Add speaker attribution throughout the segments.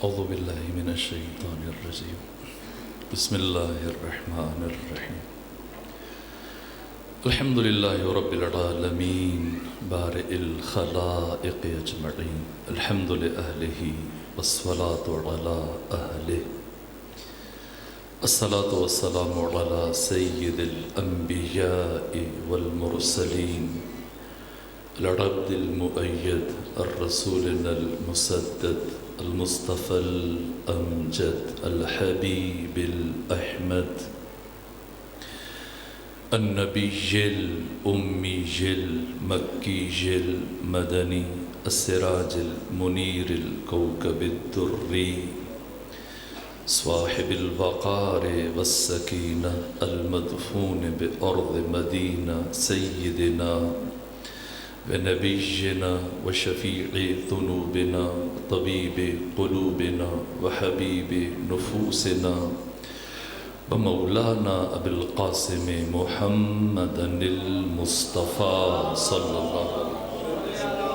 Speaker 1: أعوذ بالله من الشيطان الرجيم بسم الله الرحمن الرحيم الحمد لله رب العالمين بارئ الخلائق أجمعين الحمد لأهله والصلاة على أهله الصلاة والسلام على سيد الأنبياء والمرسلين العبد المؤيد الرسول المسدد المصطفى الأمجد الحبيب الأحمد النبي الأمي المكي المدني السراج المنير الكوكب الدري صاحب الوقار والسكينة المدفون بأرض مدينة سيدنا ونبينا وشفيع ذنوبنا طبيب قلوبنا وحبيب نفوسنا ومولانا أبي القاسم محمد المصطفى صلى الله عليه وسلم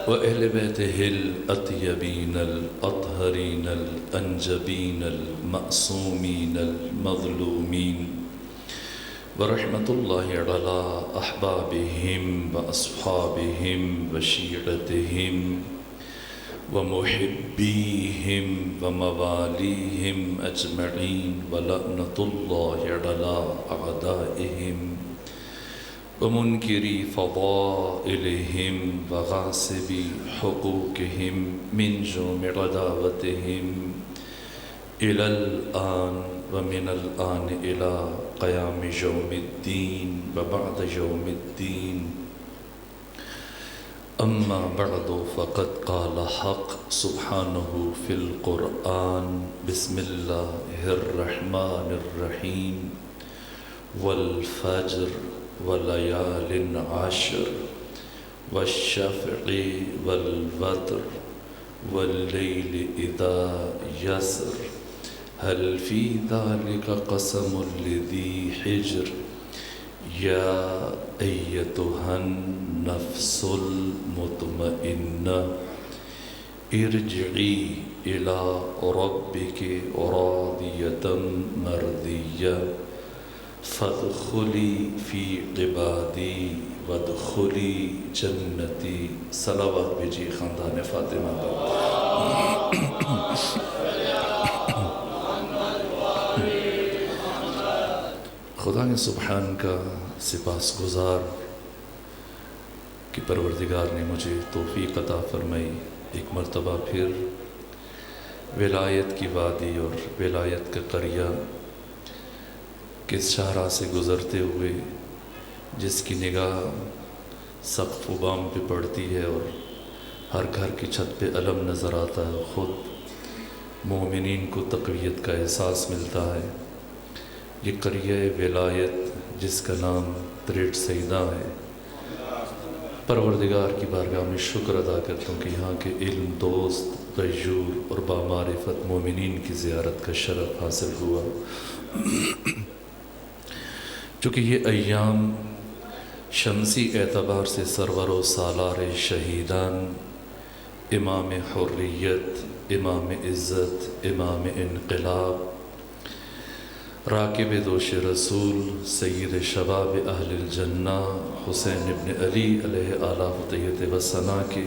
Speaker 1: وأهل بيته الأطيبين الأطهرين الأنجبين المأسومين المظلومين ورحمة الله على أحبابهم وأصحابهم وشيعتهم ومحبيهم ومواليهم أجمعين ولعنة الله على أعدائهم ومنكري فضائلهم وغاصبي حقوقهم من جمع عداوتهم إلى الآن ومن الآن إلى قيام يوم الدين وبعد يوم الدين أما بعد فقد قال حق سبحانه في القرآن بسم الله الرحمن الرحيم والفجر وليال عشر والشفع والوتر والليل إذا يسر هل في ذلك قسم لذي حجر يا أيتها النفس المطمئنة ارجعي إلى ربك راضية مرضية فادخلي في عبادي وادخلي جنتي صلوات بجی خاندان فاطمہ پر خدا نے سبحان کا سپاس گزار کہ پروردگار نے مجھے توفیق عطا فرمائی ایک مرتبہ پھر ولایت کی وادی اور ولایت کا قریہ کے شاہراہ سے گزرتے ہوئے جس کی نگاہ سقف و بام پہ پڑتی ہے اور ہر گھر کی چھت پہ علم نظر آتا ہے، خود مومنین کو تقویت کا احساس ملتا ہے۔ یہ قریہ ولایت جس کا نام تریٹ سیدہ ہے، پروردگار کی بارگاہ میں شکر ادا کرتا ہوں کہ یہاں کے علم دوست غیور اور بامعرفت مومنین کی زیارت کا شرف حاصل ہوا۔ چونکہ یہ ایام شمسی اعتبار سے سرور و سالار شہیدان امام حریت، امام عزت، امام انقلاب، راکب دوش رسول، سید شباب اہل الجنہ حسین ابن علی علیہ آلہ و طیت و ثنا کے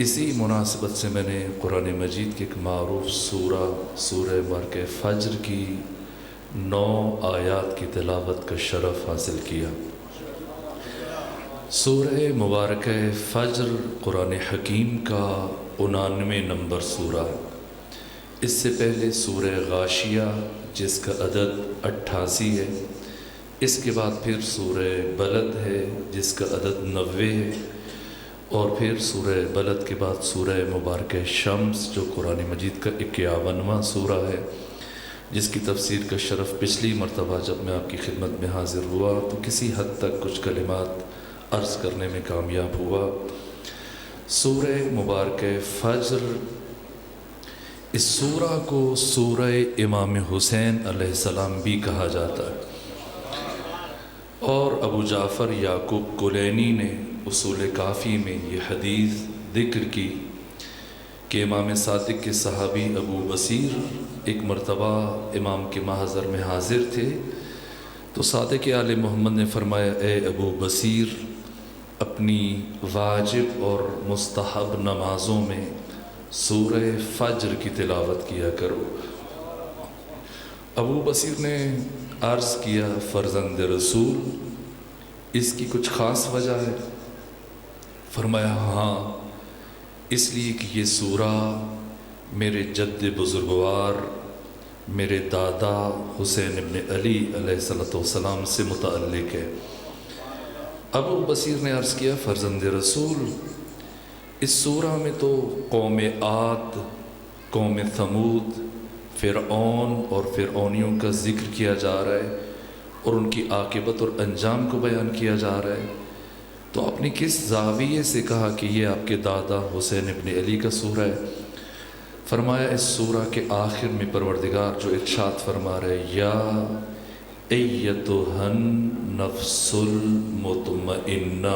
Speaker 1: اسی مناسبت سے میں نے قرآن مجید کی ایک معروف سورہ مبارکہ فجر کی 9 آیات کی تلاوت کا شرف حاصل کیا۔ سورہ مبارکہ فجر قرآن حکیم کا 99 نمبر سورہ ہے۔ اس سے پہلے سورہ غاشیہ جس کا عدد 88 ہے، اس کے بعد پھر سورہ بلد ہے جس کا عدد 90 ہے، اور پھر سورہ بلد کے بعد سورہ مبارکہ شمس جو قرآن مجید کا 51واں سورہ ہے، جس کی تفسیر کا شرف پچھلی مرتبہ جب میں آپ کی خدمت میں حاضر ہوا تو کسی حد تک کچھ کلمات عرض کرنے میں کامیاب ہوا۔ سورہ مبارکہ فجر، اس سورہ کو سورہ امام حسین علیہ السلام بھی کہا جاتا ہے، اور ابو جعفر یعقوب کلینی نے اصول کافی میں یہ حدیث ذکر کی کہ امام صادق کے صحابی ابو بصیر ایک مرتبہ امام کے محضر میں حاضر تھے، تو صادق آل محمد نے فرمایا اے ابو بصیر اپنی واجب اور مستحب نمازوں میں سورہ فجر کی تلاوت کیا کرو۔ ابو بصیر نے عرض کیا فرزند رسول اس کی کچھ خاص وجہ ہے؟ فرمایا ہاں، اس لیے کہ یہ سورہ میرے جد بزرگوار میرے دادا حسین ابن علی علیہ السلام سے متعلق ہے۔ ابو بصیر نے عرض کیا فرزند رسول اس سورہ میں تو قوم عاد، قوم ثمود، فرعون اور فرعونیوں کا ذکر کیا جا رہا ہے اور ان کی عاقبت اور انجام کو بیان کیا جا رہا ہے، تو آپ نے کس زاویے سے کہا کہ یہ آپ کے دادا حسین ابن علی کا سورہ ہے؟ فرمایا اس سورہ کے آخر میں پروردگار جو ارشاد فرما رہے یا ایتھا النفس المطمئنہ،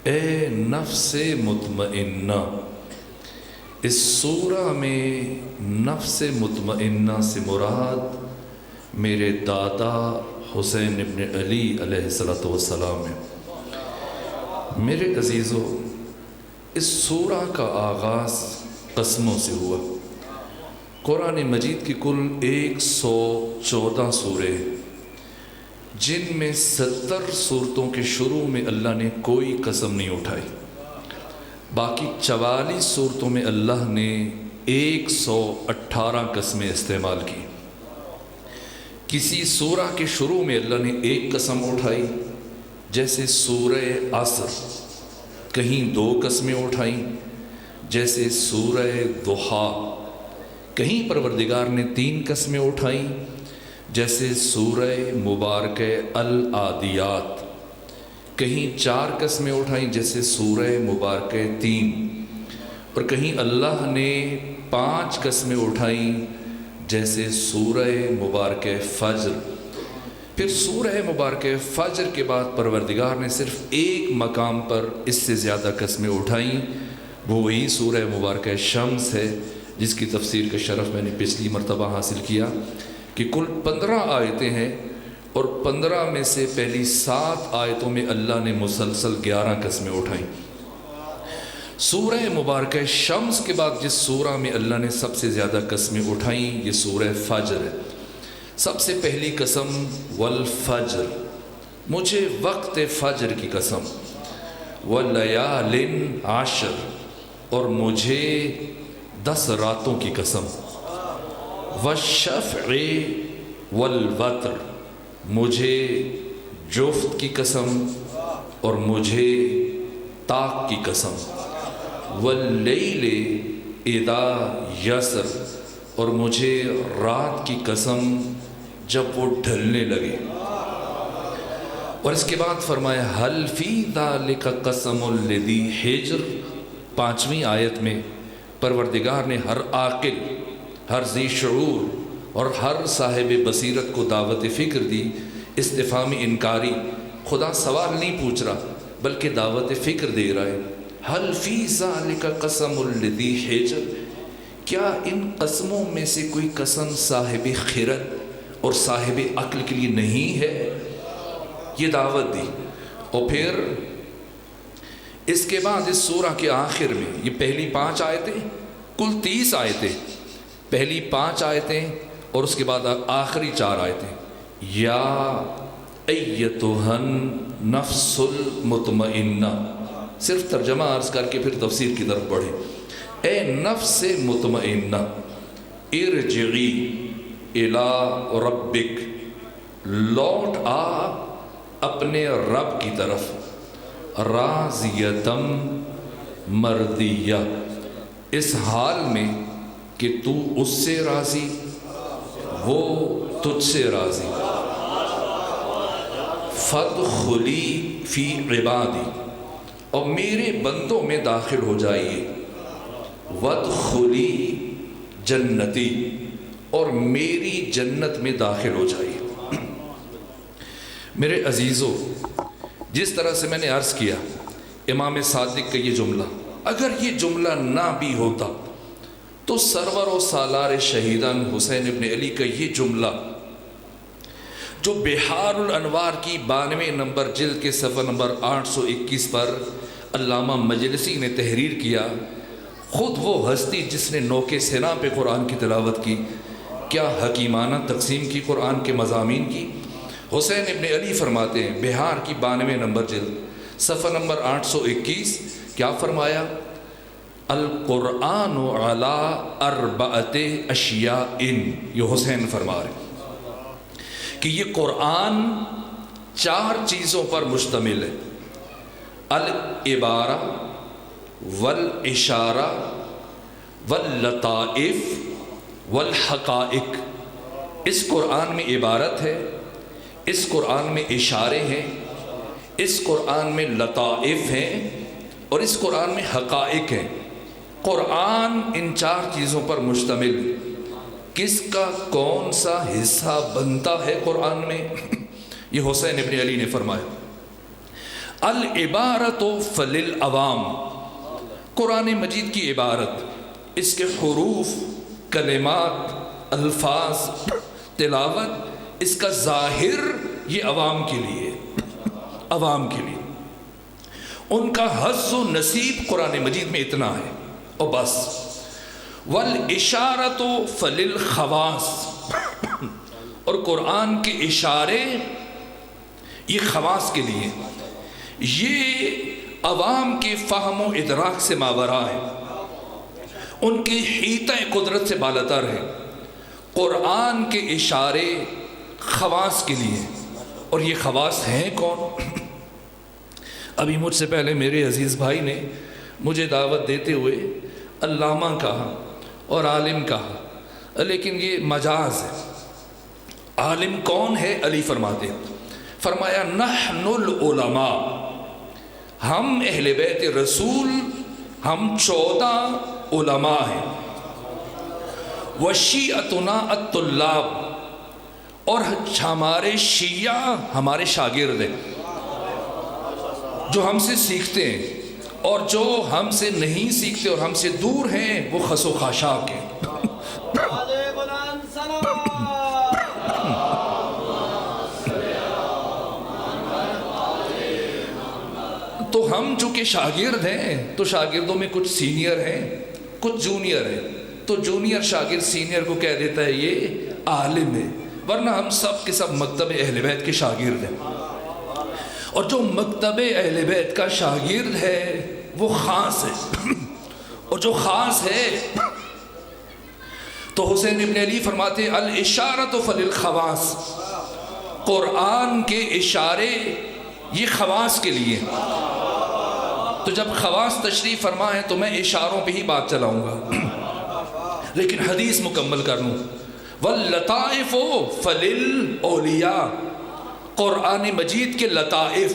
Speaker 1: اے نفس مطمئنہ، اس سورہ میں نفس مطمئنہ سے مراد میرے دادا حسین ابن علی علیہ السلام ہے۔ میرے عزیزو، اس سورہ کا آغاز قسموں سے ہوا۔ قرآن مجید کی کل 114 سورے، جن میں 70 سورتوں کے شروع میں اللہ نے کوئی قسم نہیں اٹھائی، باقی 44 سورتوں میں اللہ نے 118 قسمیں استعمال کی۔ کسی سورہ کے شروع میں اللہ نے ایک قسم اٹھائی، جیسے سورہ عصر، کہیں 2 قسمیں اٹھائیں جیسے سورہ ضحیٰ، کہیں پروردگار نے 3 قسمیں اٹھائیں جیسے سورہ مبارکہ العادیات، کہیں 4 قسمیں اٹھائیں جیسے سورہ مبارکہ 3، اور کہیں اللہ نے 5 قسمیں اٹھائیں جیسے سورہ مبارکہ فجر۔ پھر سورہ مبارکہ فجر کے بعد پروردگار نے صرف ایک مقام پر اس سے زیادہ قسمیں اٹھائیں، وہ وہی سورہ مبارکہ شمس ہے، جس کی تفسیر کا شرف میں نے پچھلی مرتبہ حاصل کیا کہ کل 15 آیتیں ہیں، اور 15 میں سے پہلی 7 آیتوں میں اللہ نے مسلسل 11 قسمیں اٹھائیں۔ سورہ مبارکہ شمس کے بعد جس سورہ میں اللہ نے سب سے زیادہ قسمیں اٹھائیں یہ سورہ فجر ہے۔ سب سے پہلی قسم والفجر، مجھے وقت فجر کی قسم، ولیال عشر، اور مجھے 10 راتوں کی قسم، والشفع والوتر، مجھے جفت کی قسم اور مجھے طاق کی قسم، واللیل اذا یسر، اور مجھے رات کی قسم جب وہ ڈھلنے لگے۔ اور اس کے بعد فرمایا حل فی ذالک قسم لذی حجر، 5ویں آیت میں پروردگار نے ہر عاقل، ہر ذی شعور اور ہر صاحب بصیرت کو دعوت فکر دی، استفہامی انکاری، خدا سوال نہیں پوچھ رہا بلکہ دعوت فکر دے رہا ہے۔ حل فی ذالک قسم لذی حجر، کیا ان قسموں میں سے کوئی قسم صاحب خرد اور صاحب عقل کے لیے نہیں ہے؟ یہ دعوت دی۔ اور پھر اس کے بعد اس سورہ کے آخر میں یہ پہلی 5 آیتیں، کل 30 آیتیں، پہلی 5 آیتیں اور اس کے بعد آخری 4 آیتیں، یا ایتھا النفس المطمئنہ، صرف ترجمہ عرض کر کے پھر تفسیر کی طرف بڑھے۔ اے نفس مطمئنہ، ارجعی الی ربک، لوٹ آ اپنے رب کی طرف، راضیتم مردیہ، اس حال میں کہ تو اس سے راضی، وہ تجھ سے راضی، فادخلی فی عبادی، اور میرے بندوں میں داخل ہو جائیے، وادخلی جنتی، اور میری جنت میں داخل ہو جائیے۔ میرے عزیزو، جس طرح سے میں نے عرض کیا امام صادق کا یہ جملہ، اگر یہ جملہ نہ بھی ہوتا تو سرور و سالار شہیدان حسین ابن علی کا یہ جملہ جو بحار الانوار کی 92 نمبر جلد کے صفحہ نمبر 821 پر علامہ مجلسی نے تحریر کیا، خود وہ ہستی جس نے نوکے سنا پہ قرآن کی تلاوت کی، کیا حکیمانہ تقسیم کی قرآن کے مضامین کی۔ حسین ابن علی فرماتے ہیں بہار کی 92 نمبر جلد صفحہ نمبر 821، کیا فرمایا؟ القرآن علی اربعۃ اشیاء، یہ حسین فرما رہے کہ یہ قرآن 4 چیزوں پر مشتمل ہے، العبارہ والاشارہ واللطائف والحقائق۔ اس قرآن میں عبارت ہے، اس قرآن میں اشارے ہیں، اس قرآن میں لطائف ہیں اور اس قرآن میں حقائق ہیں۔ قرآن ان 4 چیزوں پر مشتمل، کس کا کون سا حصہ بنتا ہے قرآن میں؟ یہ حسین ابن علی نے فرمایا العبارۃ فللعوام، قرآن مجید کی عبارت، اس کے حروف، کلمات، الفاظ، تلاوت، اس کا ظاہر یہ عوام کے لیے، عوام کے لیے ان کا حظ و نصیب قرآن مجید میں اتنا ہے اور بس۔ والاشارۃ فللخواص، اور قرآن کے اشارے یہ خواص کے لیے، یہ عوام کے فہم و ادراک سے ماورا ہے، ان کی حیطہ قدرت سے بالاتر ہے۔ قرآن کے اشارے خواص کے لیے، اور یہ خواص ہیں کون؟ ابھی مجھ سے پہلے میرے عزیز بھائی نے مجھے دعوت دیتے ہوئے علامہ کہا اور عالم کہا، لیکن یہ مجاز ہے۔ عالم کون ہے؟ علی فرماتے ہیں، فرمایا نحن العلماء، ہم اہل بیت رسول، ہم 14 علماء ہیں، وشیعتنا الطلاب، اور ہمارے شیعہ ہمارے شاگرد ہیں، جو ہم سے سیکھتے ہیں، اور جو ہم سے نہیں سیکھتے اور ہم سے دور ہیں وہ خس و خاشاک ہیں۔ تو ہم چونکہ شاگرد ہیں تو شاگردوں میں کچھ سینئر ہیں، کچھ جونیئر ہیں، تو جونیئر شاگرد سینئر کو کہہ دیتا ہے یہ عالم ہے، ورنہ ہم سب کے سب مکتب اہل بیت کے شاگرد ہیں، اور جو مکتب اہل بیت کا شاگرد ہے وہ خاص ہے، اور جو خاص ہے تو حسین ابن علی فرماتے الاشارۃ فللخواص، قرآن کے اشارے یہ خواص کے لیے۔ تو جب خواص تشریف فرما ہے تو میں اشاروں پہ ہی بات چلاؤں گا، لیکن حدیث مکمل کر لوں۔ واللطائف فللاولیاء، قرآن مجید کے لطائف،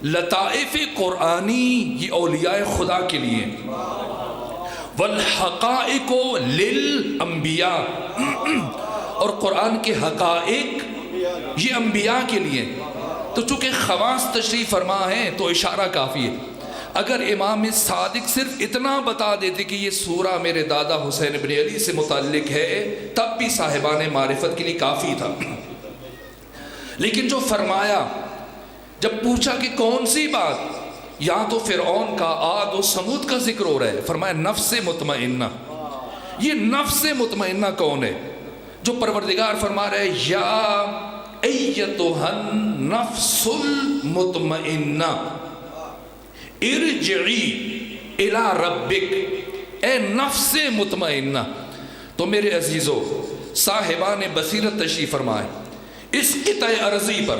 Speaker 1: لطائف قرآنی یہ اولیاء خدا کے لیے۔ والحقائق للانبیاء، اور قرآن کے حقائق یہ انبیاء کے لیے۔ تو چونکہ خواص تشریف فرما ہے تو اشارہ کافی ہے۔ اگر امام صادق صرف اتنا بتا دیتے کہ یہ سورہ میرے دادا حسین ابن علی سے متعلق ہے تب بھی صاحبان معرفت کے لیے کافی تھا، لیکن جو فرمایا، جب پوچھا کہ کون سی بات، یا تو فرعون کا، عاد و سمود کا ذکر ہو رہا ہے، فرمایا نفس مطمئنہ۔ یہ نفس مطمئنہ کون ہے؟ جو پروردگار فرما رہا ہے یا ایتھا النفس المطمئنہ ارجعی الی ربک، اے نفس مطمئنہ۔ تو میرے عزیزو، صاحبان بصیرت تشریف فرمائے، اس قطع ارضی پر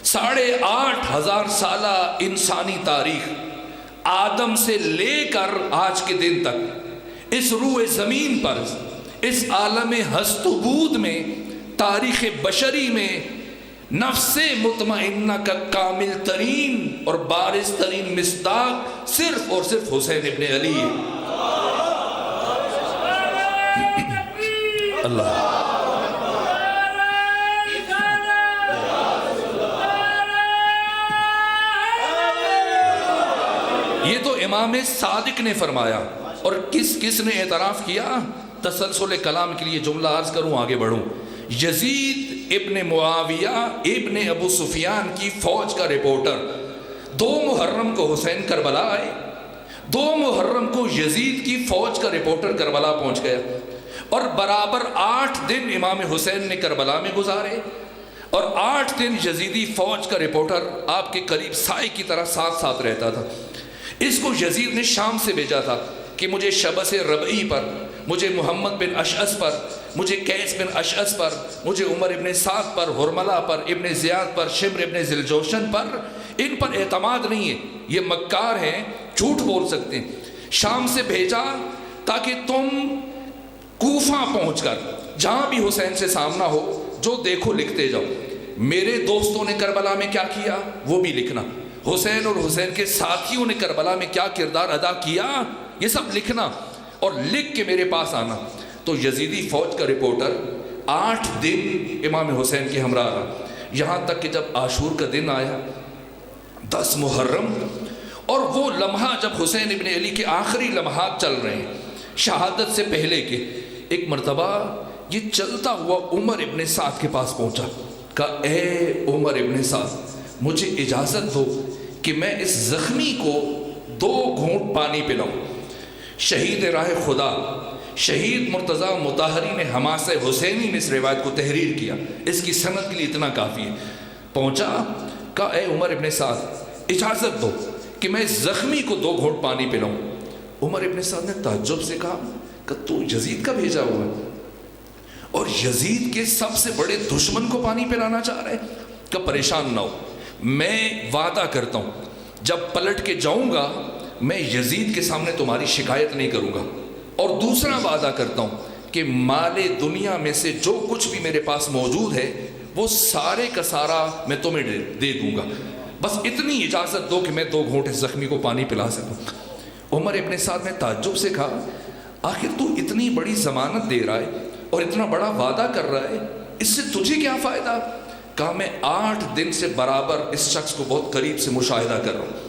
Speaker 1: 8,500 سالہ انسانی تاریخ، آدم سے لے کر آج کے دن تک، اس روح زمین پر، اس عالم ہست و بود میں، تاریخ بشری میں نفس مطمئنہ کا کامل ترین اور بارز ترین مصداق صرف اور صرف حسین ابن علی ہے۔ اللہ یہ تو امام صادق نے فرمایا، اور کس نے اعتراف کیا؟ تسلسل کلام کے لیے جملہ عرض کروں، آگے بڑھوں۔ یزید ابن معاویہ ابن ابو سفیان کی فوج کا رپورٹر 2 محرم کو حسین کربلا آئے، 2 محرم کو یزید کی فوج کا رپورٹر کربلا پہنچ گیا، اور برابر 8 دن امام حسین نے کربلا میں گزارے، اور 8 دن یزیدی فوج کا رپورٹر آپ کے قریب سائے کی طرح ساتھ ساتھ رہتا تھا۔ اس کو یزید نے شام سے بھیجا تھا کہ مجھے شبس ربعی پر، مجھے محمد بن اشعث پر، مجھے قیس بن اشعث پر، مجھے عمر ابن سعد پر، حرملہ پر، ابن زیاد پر، شمر ابن ذلجوشن پر، ان پر اعتماد نہیں ہے، یہ مکار ہیں، جھوٹ بول سکتے ہیں۔ شام سے بھیجا تاکہ تم کوفہ پہنچ کر جہاں بھی حسین سے سامنا ہو، جو دیکھو لکھتے جاؤ۔ میرے دوستوں نے کربلا میں کیا کیا وہ بھی لکھنا، حسین اور حسین کے ساتھیوں نے کربلا میں کیا کردار ادا کیا یہ سب لکھنا، اور لکھ کے میرے پاس آنا۔ تو یزیدی فوج کا رپورٹر 8 دن امام حسین کے ہمراہ رہا، یہاں تک کہ جب عاشور کا دن آیا 10 محرم، اور وہ لمحہ جب حسین ابن علی کے آخری لمحات چل رہے ہیں شہادت سے پہلے کے، ایک مرتبہ یہ چلتا ہوا عمر ابن سعد کے پاس پہنچا، کہا اے عمر ابن سعد، مجھے اجازت دو کہ میں اس زخمی کو 2 گھونٹ پانی پلاؤں۔ شہید راہ خدا شہید مرتضیٰ مطہری نے حماسہ حسینی میں اس روایت کو تحریر کیا، اس کی سند کے لیے اتنا کافی ہے۔ پہنچا، کہا اے عمر ابن سعد اجازت دو کہ میں اس زخمی کو 2 گھونٹ پانی پلاؤں۔ عمر ابن سعد نے تعجب سے کہا کہ تو یزید کا بھیجا ہوا ہے اور یزید کے سب سے بڑے دشمن کو پانی پلانا چاہ رہے؟ کہ پریشان نہ ہو، میں وعدہ کرتا ہوں جب پلٹ کے جاؤں گا میں یزید کے سامنے تمہاری شکایت نہیں کروں گا، اور دوسرا وعدہ کرتا ہوں کہ مال دنیا میں سے جو کچھ بھی میرے پاس موجود ہے وہ سارے کا سارا میں تمہیں دے دوں گا، بس اتنی اجازت دو کہ میں 2 گھونٹ اس زخمی کو پانی پلا سکوں۔ عمر ابن سعد نے تعجب سے کہا آخر تو اتنی بڑی ضمانت دے رہا ہے اور اتنا بڑا وعدہ کر رہا ہے، اس سے تجھے کیا فائدہ؟ کہا میں 8 دن سے برابر اس شخص کو بہت قریب سے مشاہدہ کر رہا ہوں۔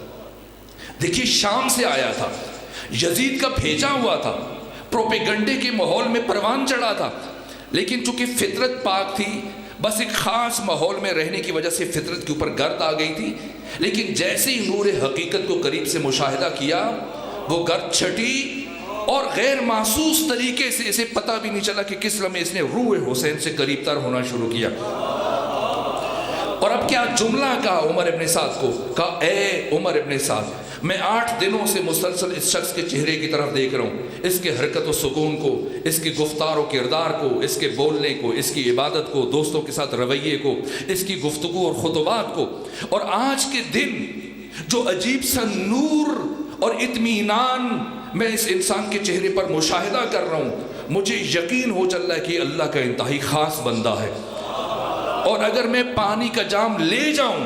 Speaker 1: دیکھیے شام سے آیا تھا، یزید کا بھیجا ہوا تھا، پروپیگنڈے کے ماحول میں پروان چڑھا تھا، لیکن چونکہ فطرت پاک تھی، بس ایک خاص ماحول میں رہنے کی وجہ سے فطرت کے اوپر گرد آ گئی تھی، لیکن جیسے ہی نور حقیقت کو قریب سے مشاہدہ کیا وہ گرد چھٹی، اور غیر محسوس طریقے سے اسے پتہ بھی نہیں چلا کہ کس لمحے اس نے روح حسین سے قریب تر ہونا شروع کیا۔ اور اب کیا جملہ کہا عمر ابن سعد کو، کہا اے عمر ابن سعد، میں 8 دنوں سے مسلسل اس شخص کے چہرے کی طرف دیکھ رہا ہوں، اس کے حرکت و سکون کو، اس کی گفتار و کردار کو، اس کے بولنے کو، اس کی عبادت کو، دوستوں کے ساتھ رویے کو، اس کی گفتگو اور خطبات کو، اور آج کے دن جو عجیب سا نور اور اطمینان میں اس انسان کے چہرے پر مشاہدہ کر رہا ہوں، مجھے یقین ہو چل رہا ہے کہ اللہ کا انتہائی خاص بندہ ہے، اور اگر میں پانی کا جام لے جاؤں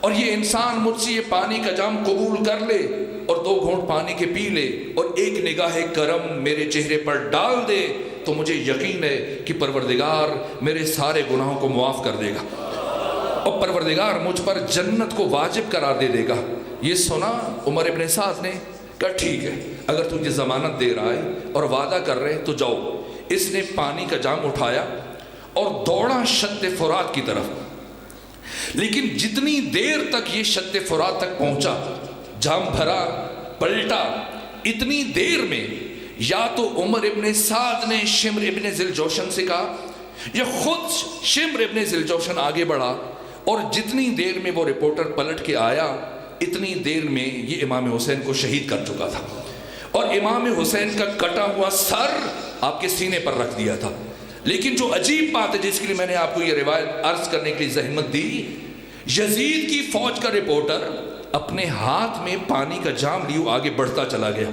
Speaker 1: اور یہ انسان مجھ سے یہ پانی کا جام قبول کر لے اور 2 گھونٹ پانی کے پی لے اور ایک نگاہ کرم میرے چہرے پر ڈال دے تو مجھے یقین ہے کہ پروردگار میرے سارے گناہوں کو معاف کر دے گا اور پروردگار مجھ پر جنت کو واجب قرار دے گا۔ یہ سنا عمر ابن سعد نے، کہا ٹھیک ہے اگر تجھے ضمانت دے رہا ہے اور وعدہ کر رہے تو جاؤ۔ اس نے پانی کا جام اٹھایا اور دوڑا شط فرات کی طرف، لیکن جتنی دیر تک یہ شط فرات تک پہنچا، جام بھرا، پلٹا، اتنی دیر میں یا تو عمر ابن سعد نے شمر ابن ذلجوشن سے کہا یا خود شمر ابن ذلجوشن آگے بڑھا، اور جتنی دیر میں وہ رپورٹر پلٹ کے آیا اتنی دیر میں یہ امام حسین کو شہید کر چکا تھا، اور امام حسین کا کٹا ہوا سر آپ کے سینے پر رکھ دیا تھا۔ لیکن جو عجیب بات ہے جس کے لیے میں نے آپ کو یہ روایت عرض کرنے کے لیے زحمت دی، یزید کی فوج کا رپورٹر اپنے ہاتھ میں پانی کا جام لیے آگے بڑھتا چلا گیا،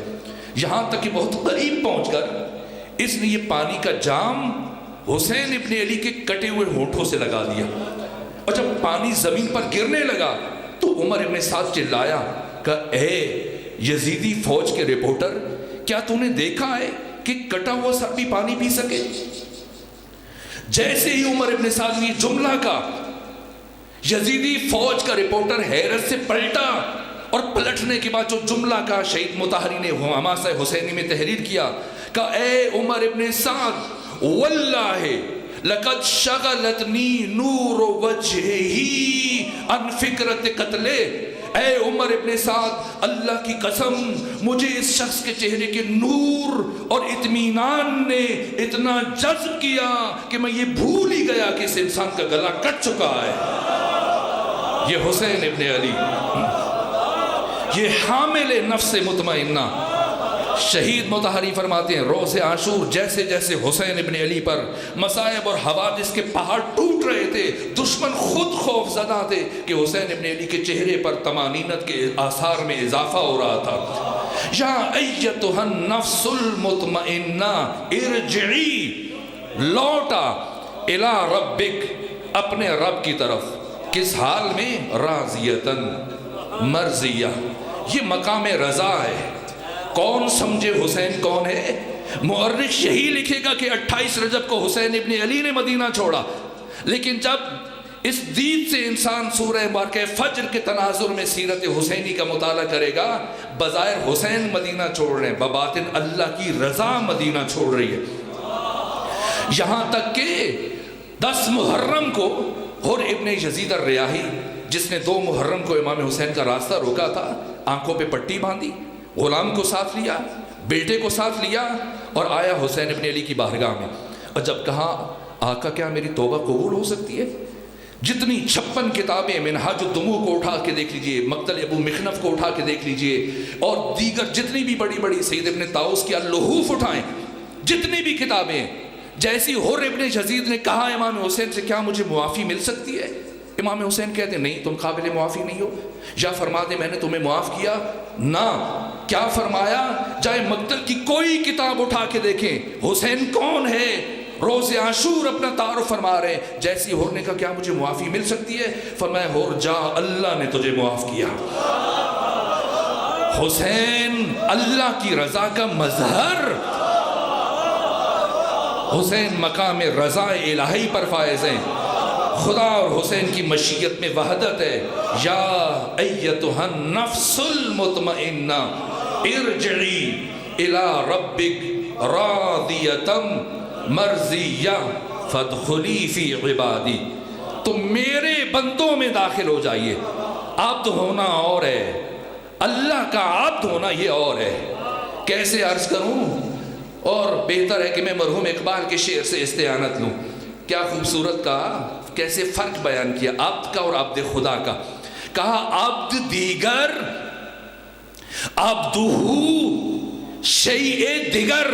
Speaker 1: یہاں تک کہ بہت قریب پہنچ کر اس نے یہ پانی کا جام حسین ابن علی کے کٹے ہوئے ہونٹوں سے لگا دیا، اور جب پانی زمین پر گرنے لگا تو عمر ابن سعد چلایا کہ اے یزیدی فوج کے رپورٹر، کیا تو نے دیکھا ہے کہ کٹا ہوا سر بھی پانی پی سکے؟ جیسے ہی عمر ابن سعد نے جملہ کا، یزیدی فوج کا رپورٹر حیرت سے پلٹا اور پلٹنے کے بعد جو جملہ کا شہید مطہری نے حماسہ حسینی میں تحریر کیا کہ اے عمر ابن سعد واللہ لقد شغلتنی نور وجہی ان فکرت قتلے، اے عمر ابن سعد اللہ کی قسم مجھے اس شخص کے چہرے کے نور اور اطمینان نے اتنا جذب کیا کہ میں یہ بھول ہی گیا کہ اس انسان کا گلا کٹ چکا ہے۔ یہ حسین ابن علی، یہ حامل نفس مطمئنہ، شہید مطہری فرماتے ہیں روز عاشور جیسے جیسے حسین ابن علی پر مصائب اور حوادث کے پہاڑ ٹوٹ رہے تھے، دشمن خود خوف زدہ تھے کہ حسین ابن علی کے چہرے پر طمانینت کے آثار میں اضافہ ہو رہا تھا۔ یا ایتھا النفس المطمئنہ ارجعی، لوٹا الی ربک، اپنے رب کی طرف، کس حال میں؟ راضیتاً، مرضیہ، یہ مقام رضا ہے۔ کون سمجھے حسین کون ہے؟ مورخ یہی لکھے گا کہ 28 رجب کو حسین ابن علی نے مدینہ چھوڑا، لیکن جب اس دید سے انسان سورہ مبارکہ فجر کے تناظر میں سیرت حسینی کا مطالعہ کرے گا، بظاہر حسین مدینہ چھوڑ رہے ہیں، بباطن اللہ کی رضا مدینہ چھوڑ رہی ہے۔ یہاں تک کہ 10 محرم کو حر ابن یزید الریاحی، جس نے 2 محرم کو امام حسین کا راستہ روکا تھا، آنکھوں پہ پٹی باندھی، غلام کو ساتھ لیا، بیٹے کو ساتھ لیا اور آیا حسین ابن علی کی بارگاہ میں، اور جب کہا آقا کیا میری توبہ قبول ہو سکتی ہے؟ جتنی 56 کتابیں، منہاج الدموع کو اٹھا کے دیکھ لیجئے، مقتل ابو مخنف کو اٹھا کے دیکھ لیجئے، اور دیگر جتنی بھی بڑی بڑی سید ابن طاؤس کی اللحوف اٹھائیں، جتنی بھی کتابیں، جیسی حر ابن یزید نے کہا امام حسین سے کیا مجھے معافی مل سکتی ہے؟ امام حسین کہتے ہیں نہیں، تم قابل معافی نہیں ہو، یا فرما دے میں نے تمہیں معاف کیا؟ نہ، کیا فرمایا؟ جائے مقتل کی کوئی کتاب اٹھا کے دیکھیں، حسین کون ہے؟ روز عاشور اپنا تعارف فرما رہے ہیں۔ جیسی حر نے کہا کیا مجھے معافی مل سکتی ہے؟ فرمایا حر جا، اللہ نے تجھے معاف کیا۔ حسین اللہ کی رضا کا مظہر، حسین مقام رضا الہی پر فائز ہیں، خدا اور حسین کی مشیت میں وحدت ہے۔ یا ایتھا النفس المطمئنہ ارجعی الی ربک راضیۃ مرضیہ فادخلی فی عبادی، تم میرے بندوں میں داخل ہو جائیے۔ عبد ہونا اور ہے، اللہ کا عبد ہونا یہ اور ہے۔ کیسے عرض کروں؟ اور بہتر ہے کہ میں مرحوم اقبال کے شعر سے استعانت لوں۔ کیا خوبصورت کہا، کیسے فرق بیان کیا عبد کا اور عبد خدا کا۔ کہا عبد دیگر عبدہ شیء دیگر،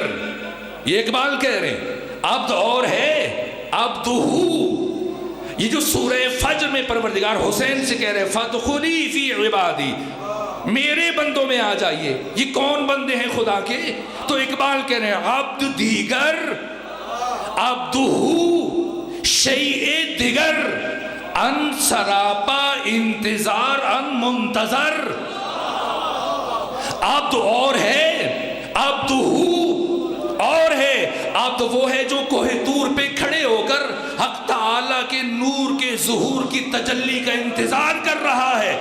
Speaker 1: یہ اقبال کہہ رہے ہیں عبد اور ہے، عبدہ، یہ جو سورہ فجر میں پروردگار حسین سے کہہ رہے ہیں فادخلی فی عبادی، میرے بندوں میں آ جائیے۔ یہ کون بندے ہیں خدا کے؟ تو اقبال کہہ رہے ہیں عبد دیگر عبدہ شیء دیگر، ان سراپا انتظار ان منتظر۔ عبد اور ہے، عبدہ اور ہے۔ عبد وہ ہے جو کوہ طور پہ کھڑے ہو کر حق تعالیٰ کے نور کے ظہور کی تجلی کا انتظار کر رہا ہے،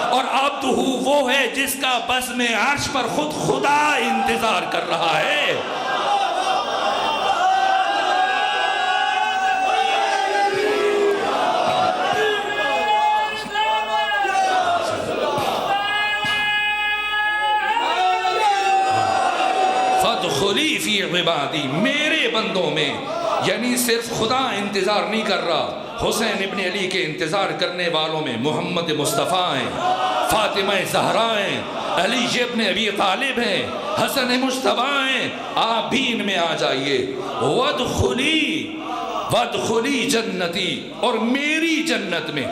Speaker 1: اور عبدہ وہ ہے جس کا بزم عرش پر خود خدا انتظار کر رہا ہے۔ فادخلی فی عبادی، میرے بندوں میں، یعنی صرف خدا انتظار نہیں کر رہا، حسین ابن علی کے انتظار کرنے والوں میں محمد مصطفیٰ ہیں، فاطمہ زہرا ہیں، علی ابن ابی طالب ہیں، حسن مجتبیٰ ہیں، آپ بھی ان میں آ جائیے۔ وادخلی جنتی، اور میری جنت میں،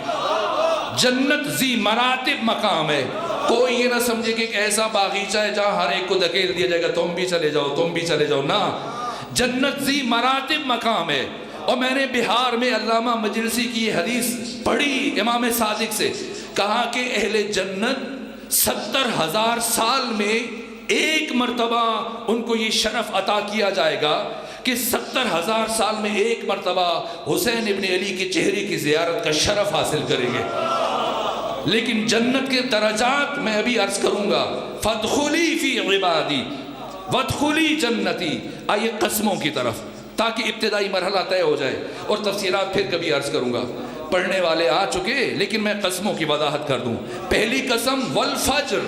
Speaker 1: جنت ذی مراتب مقام ہے۔ کوئی یہ نہ سمجھے کہ ایک ایسا باغیچہ ہے جہاں ہر ایک کو دھکیل دیا جائے گا تم بھی چلے جاؤ تم بھی چلے جاؤ، نہ، جنت ذی مراتب مقام ہے۔ اور میں نے بہار میں علامہ مجلسی کی یہ حدیث پڑھی امام صادق سے، کہا کہ اہل جنت 70,000 سال میں ایک مرتبہ ان کو یہ شرف عطا کیا جائے گا کہ 70,000 سال میں ایک مرتبہ حسین ابن علی کے چہرے کی زیارت کا شرف حاصل کریں گے۔ لیکن جنت کے درجات میں ابھی عرض کروں گا. فادخلی فی عبادی وادخلی جنتی. آئیے قسموں کی طرف تاکہ ابتدائی مرحلہ طے ہو جائے اور تفصیلات پھر کبھی عرض کروں گا. پڑھنے والے آ چکے لیکن میں قسموں کی وضاحت کر دوں. پہلی قسم والفجر.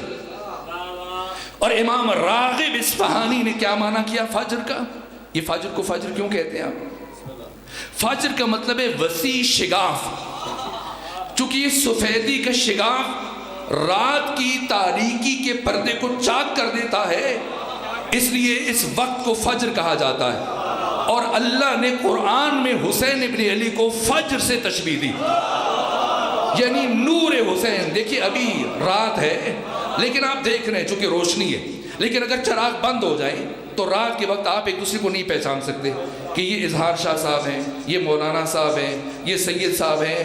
Speaker 1: اور امام راغب اصفہانی نے کیا معنی کیا فجر کا؟ یہ فجر کو فجر کیوں کہتے ہیں آپ؟ فجر کا مطلب ہے وسیع شگاف. چونکہ یہ سفیدی کا شگاف رات کی تاریکی کے پردے کو چاک کر دیتا ہے، اس لیے اس وقت کو فجر کہا جاتا ہے. اور اللہ نے قرآن میں حسین ابن علی کو فجر سے تشبیہ دی، یعنی نور حسین. دیکھیے ابھی رات ہے لیکن آپ دیکھ رہے ہیں چونکہ روشنی ہے، لیکن اگر چراغ بند ہو جائے تو رات کے وقت آپ ایک دوسرے کو نہیں پہچان سکتے کہ یہ اظہار شاہ صاحب ہیں، یہ مولانا صاحب ہیں، یہ سید صاحب ہیں.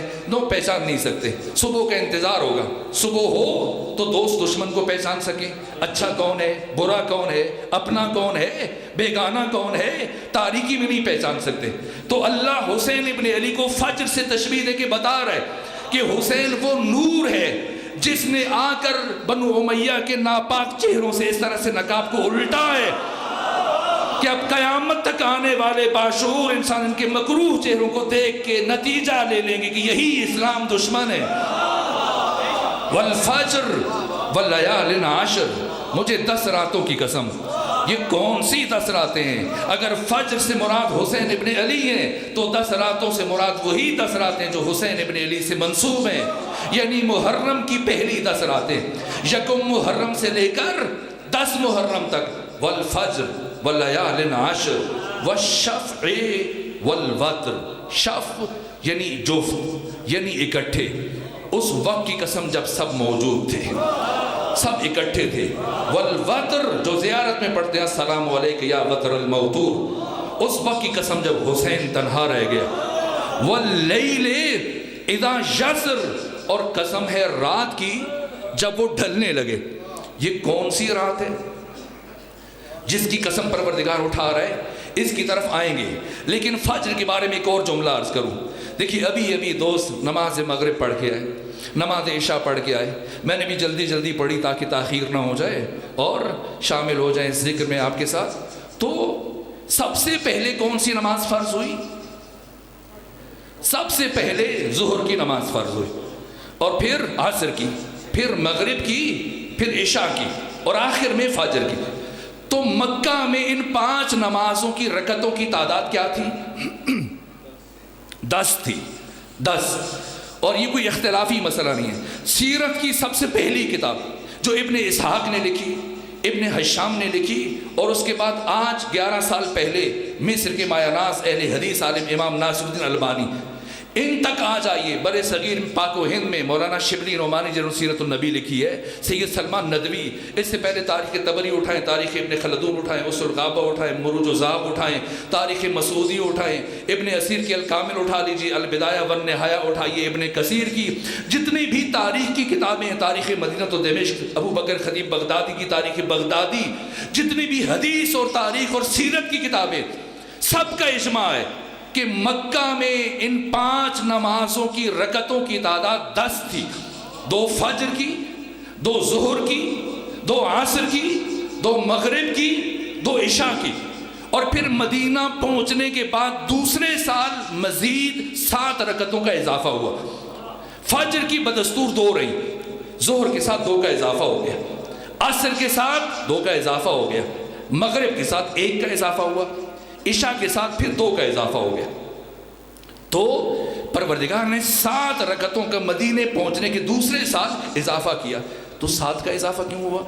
Speaker 1: پہچان نہیں سکتے. صبح کا انتظار ہوگا، صبح ہو تو دوست دشمن کو پہچان سکیں، اچھا کون ہے، برا کون ہے، اپنا کون ہے، بیگانہ کون ہے. تاریکی میں نہیں پہچان سکتے. تو اللہ حسین ابن علی کو فجر سے تشبیہ دے کے بتا رہا ہے کہ حسین وہ نور ہے جس نے آ کر بنو امیہ کے ناپاک چہروں سے اس طرح سے نقاب کو الٹا ہے کہ اب قیامت تک آنے والے باشعور انسان ان کے مکروہ چہروں کو دیکھ کے نتیجہ لے لیں گے کہ یہی اسلام دشمن ہے. والفجر واللیال عشر. مجھے 10 راتوں کی قسم. یہ کون سی 10 راتیں ہیں؟ اگر فجر سے مراد حسین ابن علی ہیں تو 10 راتوں سے مراد وہی 10 راتیں جو حسین ابن علی سے منسوب ہیں، یعنی محرم کی پہلی 10 راتیں، یکم محرم سے لے کر 10 محرم تک. والفجر واللیال عشر والشفع والوتر. شفع یعنی جفت، یعنی اکٹھے. اس وقت کی قسم جب سب موجود تھے، سب اکٹھے تھے. والوتر جو زیارت میں پڑھتے ہیں السلام علیک یا وتر الموتور. اس وقت کی قسم جب حسین تنہا رہ گیا. واللیل اذا یسر. اور قسم ہے رات کی جب وہ ڈھلنے لگے. یہ کون سی رات ہے جس کی قسم پروردگار اٹھا رہا ہے؟ اس کی طرف آئیں گے. لیکن فجر کے بارے میں ایک اور جملہ عرض کروں. دیکھیے ابھی دوست نماز مغرب پڑھ کے آئے، نماز عشاء پڑھ کے آئے. میں نے بھی جلدی پڑھی تاکہ تاخیر نہ ہو جائے اور شامل ہو جائیں اس ذکر میں آپ کے ساتھ. تو سب سے پہلے کون سی نماز فرض ہوئی؟ سب سے پہلے ظہر کی نماز فرض ہوئی، اور پھر عصر کی، پھر مغرب کی، پھر عشاء کی، اور آخر میں فجر کی. تو مکہ میں ان 5 نمازوں کی رکعتوں کی تعداد کیا تھی؟ 10 تھی. 10. اور یہ کوئی اختلافی مسئلہ نہیں ہے. سیرت کی سب سے پہلی کتاب جو ابن اسحاق نے لکھی، ابن حشام نے لکھی، اور اس کے بعد آج 11 سال پہلے مصر کے مایاناس اہل حدیث عالم امام ناصر الدین البانی، ان تک آ جائیے. برے صغیر پاک و ہند میں مولانا شبلی نعمانی جنہوں نے سیرت النبی لکھی ہے، سید سلمان ندوی، اس سے پہلے تاریخ طبری اٹھائیں، تاریخ ابن خلدون اٹھائیں، اصول الغابہ اٹھائیں، مروج و ذاب اٹھائیں، تاریخ مسعودی اٹھائیں، ابن اسیر کی الکامل اٹھا لیجیے، البدایہ والنہایہ اٹھائیے، ابن کثیر کی جتنی بھی تاریخ کی کتابیں ہیں، تاریخ مدینہ و دمشق، ابو بکر خطیب بغدادی کی تاریخ بغدادی، جتنی بھی حدیث اور تاریخ اور سیرت کی کتابیں، سب کا اجماع ہے کہ مکہ میں ان 5 نمازوں کی رکعتوں کی تعداد 10 تھی. 2 فجر کی، 2 ظہر کی، 2 عصر کی، 2 مغرب کی، 2 عشاء کی. اور پھر مدینہ پہنچنے کے بعد دوسرے سال مزید 7 رکعتوں کا اضافہ ہوا. فجر کی بدستور 2 رہی، ظہر کے ساتھ 2 کا اضافہ ہو گیا، عصر کے ساتھ 2 کا اضافہ ہو گیا، مغرب کے ساتھ 1 کا اضافہ ہوا، عشاء کے ساتھ پھر 2 کا اضافہ ہو گیا. تو پروردگار نے 7 رکعتوں کا مدینے پہنچنے کے دوسرے سال اضافہ کیا. تو 7 کا اضافہ کیوں ہوا؟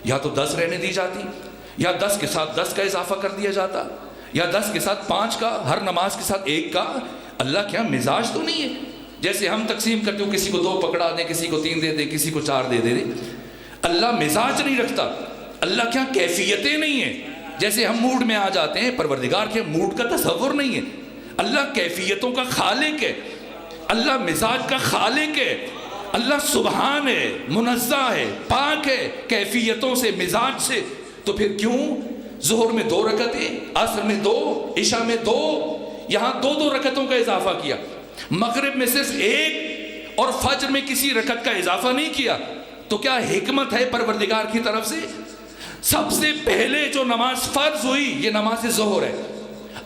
Speaker 1: یا تو 10 رہنے دی جاتی، یا 10 کے ساتھ 10 کا اضافہ کر دیا جاتا، یا 10 کے ساتھ 5 کا، ہر نماز کے ساتھ 1 کا. اللہ کیا مزاج تو نہیں ہے جیسے ہم تقسیم کرتے ہو، کسی کو 2 پکڑا دیں، کسی کو 3 دے دیں، کسی کو 4 دے دیں. اللہ مزاج نہیں رکھتا. اللہ کیا کیفیتیں نہیں ہیں جیسے ہم موڈ میں آ جاتے ہیں. پروردگار کے موڈ کا تصور نہیں ہے. اللہ کیفیتوں کا خالق ہے، اللہ مزاج کا خالق ہے. اللہ سبحان ہے، منزہ ہے، پاک ہے کیفیتوں سے، مزاج سے. تو پھر کیوں ظہر میں 2 رکعتیں، عصر میں 2، عشاء میں 2، یہاں 2 رکعتوں کا اضافہ کیا. مغرب میں صرف 1 اور فجر میں کسی رکعت کا اضافہ نہیں کیا، تو کیا حکمت ہے پروردگار کی طرف سے؟ سب سے پہلے جو نماز فرض ہوئی یہ نماز ظہر ہے۔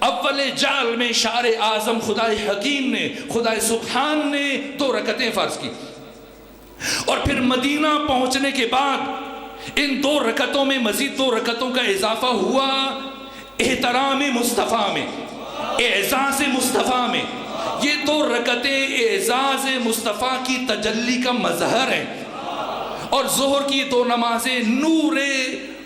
Speaker 1: اول جعل میں شاعر اعظم خدائے حکیم نے، خدائے سبحان نے 2 رکعتیں فرض کی، اور پھر مدینہ پہنچنے کے بعد ان 2 رکعتوں میں مزید 2 رکعتوں کا اضافہ ہوا، احترام مصطفیٰ میں، اعزاز مصطفیٰ میں۔ یہ 2 رکعتیں اعزاز مصطفیٰ کی تجلی کا مظہر ہیں، اور ظہر کی 2 نمازیں نور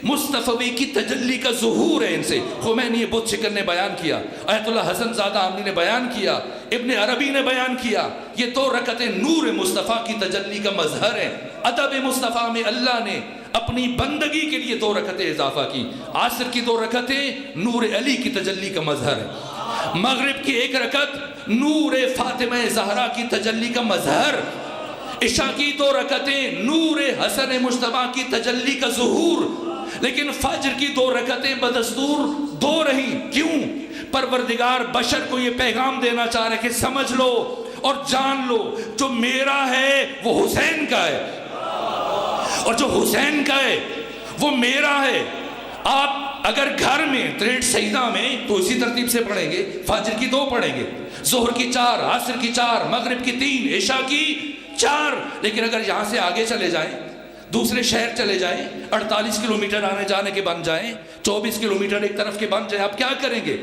Speaker 1: مصطفی کی تجلی کا ظہور ہے۔ ان سے خمینی بت شکن نے بیان کیا، آیت اللہ حسن زادہ آمنی نے بیان کیا، ابن عربی نے بیان کیا، یہ 2 رکعتیں نور مصطفیٰ کی تجلی کا مظہر ہے۔ ادب مصطفیٰ میں اللہ نے اپنی بندگی کے لیے 2 رکعتیں اضافہ کی۔ عصر کی 2 رکعتیں نور علی کی تجلی کا مظہر ہے، مغرب کی 1 رکعت نور فاطمہ زہرا کی تجلی کا مظہر، عشاء کی 2 رکعتیں نور حسن مجتبی کی تجلی کا ظہور۔ لیکن فجر کی 2 رکعتیں بدستور 2 رہیں، کیوں؟ پروردگار بشر کو یہ پیغام دینا چاہ رہے کہ سمجھ لو اور جان لو، جو میرا ہے وہ حسین کا ہے، اور جو حسین کا ہے وہ میرا ہے۔ آپ اگر گھر میں 63 سجدہ میں تو اسی ترتیب سے پڑھیں گے، فجر کی 2 پڑھیں گے، ظہر کی 4، عصر کی 4، مغرب کی 3، عشاء کی 4۔ لیکن اگر یہاں سے آگے چلے جائیں، دوسرے شہر چلے جائیں، 48 کلومیٹر آنے جانے کے بن جائیں، 24 کلومیٹر ایک طرف کے بن جائیں، آپ کیا کریں گے؟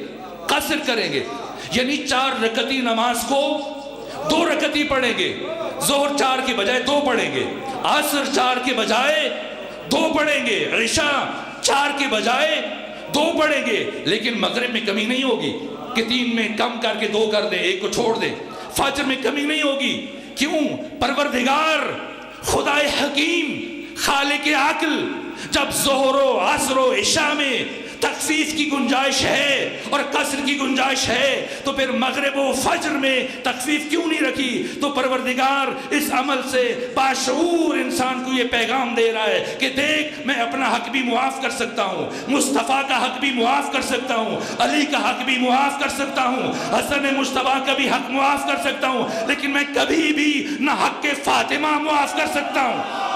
Speaker 1: قصر کریں گے، یعنی 4 رکعتی نماز کو 2 رکعتی پڑھیں گے، ظہر 4 کے بجائے 2 پڑھیں گے، عصر 4 کے بجائے 2 پڑھیں گے، عشاء 4 کے بجائے 2 پڑھیں گے۔ لیکن مغرب میں کمی نہیں ہوگی کہ 3 میں کم کر کے 2 کر دیں، 1 کو چھوڑ دیں۔ فجر میں کمی نہیں ہوگی، کیوں؟ پروردگار خدائے حکیم خالق عقل جب ظہر و عصر و عشاء میں تخفیف کی گنجائش ہے اور قصر کی گنجائش ہے، تو پھر مغرب و فجر میں تخفیف کیوں نہیں رکھی؟ تو پروردگار اس عمل سے باشعور انسان کو یہ پیغام دے رہا ہے کہ دیکھ، میں اپنا حق بھی معاف کر سکتا ہوں، مصطفیٰ کا حق بھی معاف کر سکتا ہوں، علی کا حق بھی معاف کر سکتا ہوں، حسن مجتبی کا بھی حق معاف کر سکتا ہوں، لیکن میں کبھی بھی نہ حق فاطمہ معاف کر سکتا ہوں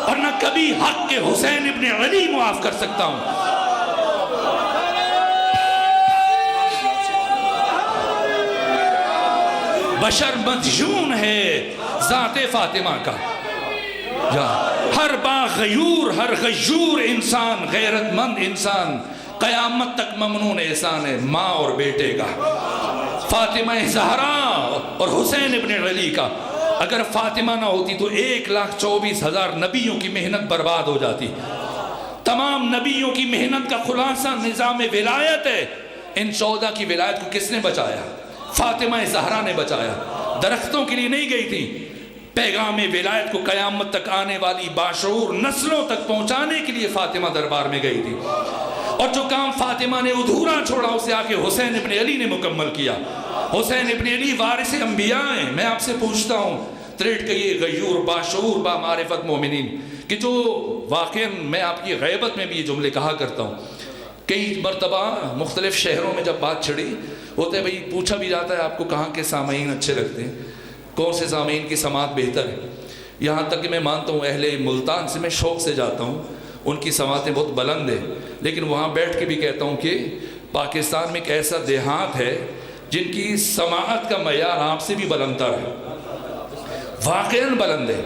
Speaker 1: اور نہ کبھی حق کے حسین ابن علی معاف کر سکتا ہوں۔ بشر مدیون ہے ذات فاطمہ کا، ہر باغیور، ہر غیور انسان، غیرت مند انسان قیامت تک ممنون احسان ہے ماں اور بیٹے کا، فاطمہ زہرا اور حسین ابن علی کا۔ اگر فاطمہ نہ ہوتی تو 1,24,000 نبیوں کی محنت برباد ہو جاتی۔ تمام نبیوں کی محنت کا خلاصہ نظام ولایت ہے۔ ان 14 کی ولایت کو کس نے بچایا؟ فاطمہ زہرا نے بچایا۔ درختوں کے لیے نہیں گئی تھی، پیغام ولایت کو قیامت تک آنے والی باشعور نسلوں تک پہنچانے کے لیے فاطمہ دربار میں گئی تھی، اور جو کام فاطمہ نے ادھورا چھوڑا اسے آ کے حسین ابن علی نے مکمل کیا۔ حسین ابن علی وارث انبیاء ہیں۔ میں آپ سے پوچھتا ہوں، تریٹ کا یہ غیور باشعور با معرفت مومنین کہ جو واقعاً میں آپ کی غیبت میں بھی یہ جملے کہا کرتا ہوں، کئی مرتبہ مختلف شہروں میں جب بات چھڑی ہوتا ہے، بھئی پوچھا بھی جاتا ہے آپ کو کہاں کے سامعین اچھے لگتے ہیں، کون سے سامعین کی سماعت بہتر ہے۔ یہاں تک کہ میں مانتا ہوں اہل ملتان سے میں شوق سے جاتا ہوں، ان کی سماعتیں بہت بلند ہیں، لیکن وہاں بیٹھ کے بھی کہتا ہوں کہ پاکستان میں ایک ایسا دیہات ہے جن کی سماعت کا معیار آپ سے بھی بلندتر ہے، واقعاً بلند ہے۔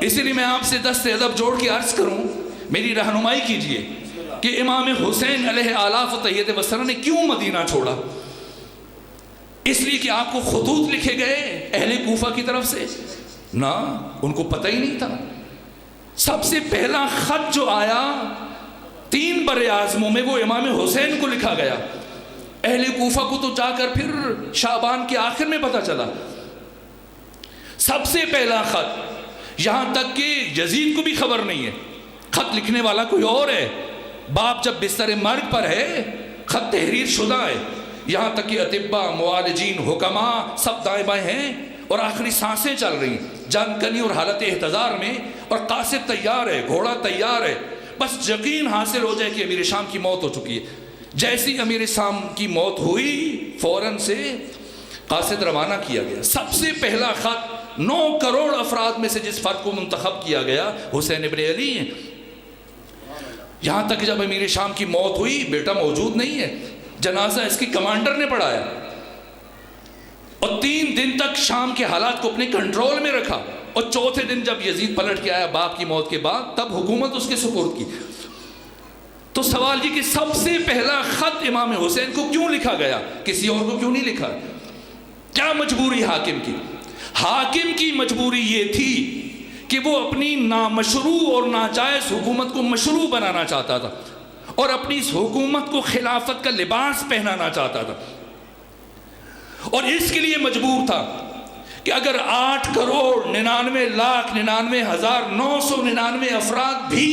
Speaker 1: اسی لیے میں آپ سے دست ادب جوڑ کے عرض کروں، میری رہنمائی کیجئے کہ امام حسین علیہ آلاف و طیت وسلم نے کیوں مدینہ چھوڑا؟ اس لیے کہ آپ کو خطوط لکھے گئے اہل کوفہ کی طرف سے؟ نہ، ان کو پتہ ہی نہیں تھا۔ سب سے پہلا خط جو آیا 3 بر اعظموں میں وہ امام حسین کو لکھا گیا۔ اہل کوفہ کو تو جا کر پھر شعبان کے آخر میں پتہ چلا۔ سب سے پہلا خط، یہاں تک کہ یزید کو بھی خبر نہیں ہے، خط لکھنے والا کوئی اور ہے، باپ جب بستر مرگ پر ہے، خط تحریر شدہ ہے، یہاں تک کہ اطباء، معالجین، حکماء سب دائیں بائیں ہیں اور آخری سانسیں چل رہی ہیں، جان کنی اور حالت احتضار میں، اور قاصد تیار ہے، گھوڑا تیار ہے، بس یقین حاصل ہو جائے کہ امیر شام کی موت ہو چکی ہے۔ جیسی امیر شام کی موت ہوئی، فوراً سے
Speaker 2: قاصد روانہ کیا گیا. سب سے پہلا خط 9 کروڑ افراد میں سے جس فرد کو منتخب کیا گیا حسین ابن علی ہیں. یہاں تک جب امیر شام کی موت ہوئی بیٹا موجود نہیں ہے, جنازہ اس کی کمانڈر نے پڑھایا اور 3 دن تک شام کے حالات کو اپنے کنٹرول میں رکھا, اور چوتھے دن جب یزید پلٹ کے آیا باپ کی موت کے بعد تب حکومت اس کے سپرد کی. تو سوال یہ کہ سب سے پہلا خط امام حسین کو کیوں لکھا گیا, کسی اور کو کیوں نہیں لکھا؟ کیا مجبوری حاکم کی؟ حاکم کی مجبوری یہ تھی کہ وہ اپنی نامشروع اور ناجائز حکومت کو مشروع بنانا چاہتا تھا اور اپنی اس حکومت کو خلافت کا لباس پہنانا چاہتا تھا, اور اس کے لیے مجبور تھا کہ اگر 8 کروڑ 99,99,999 افراد بھی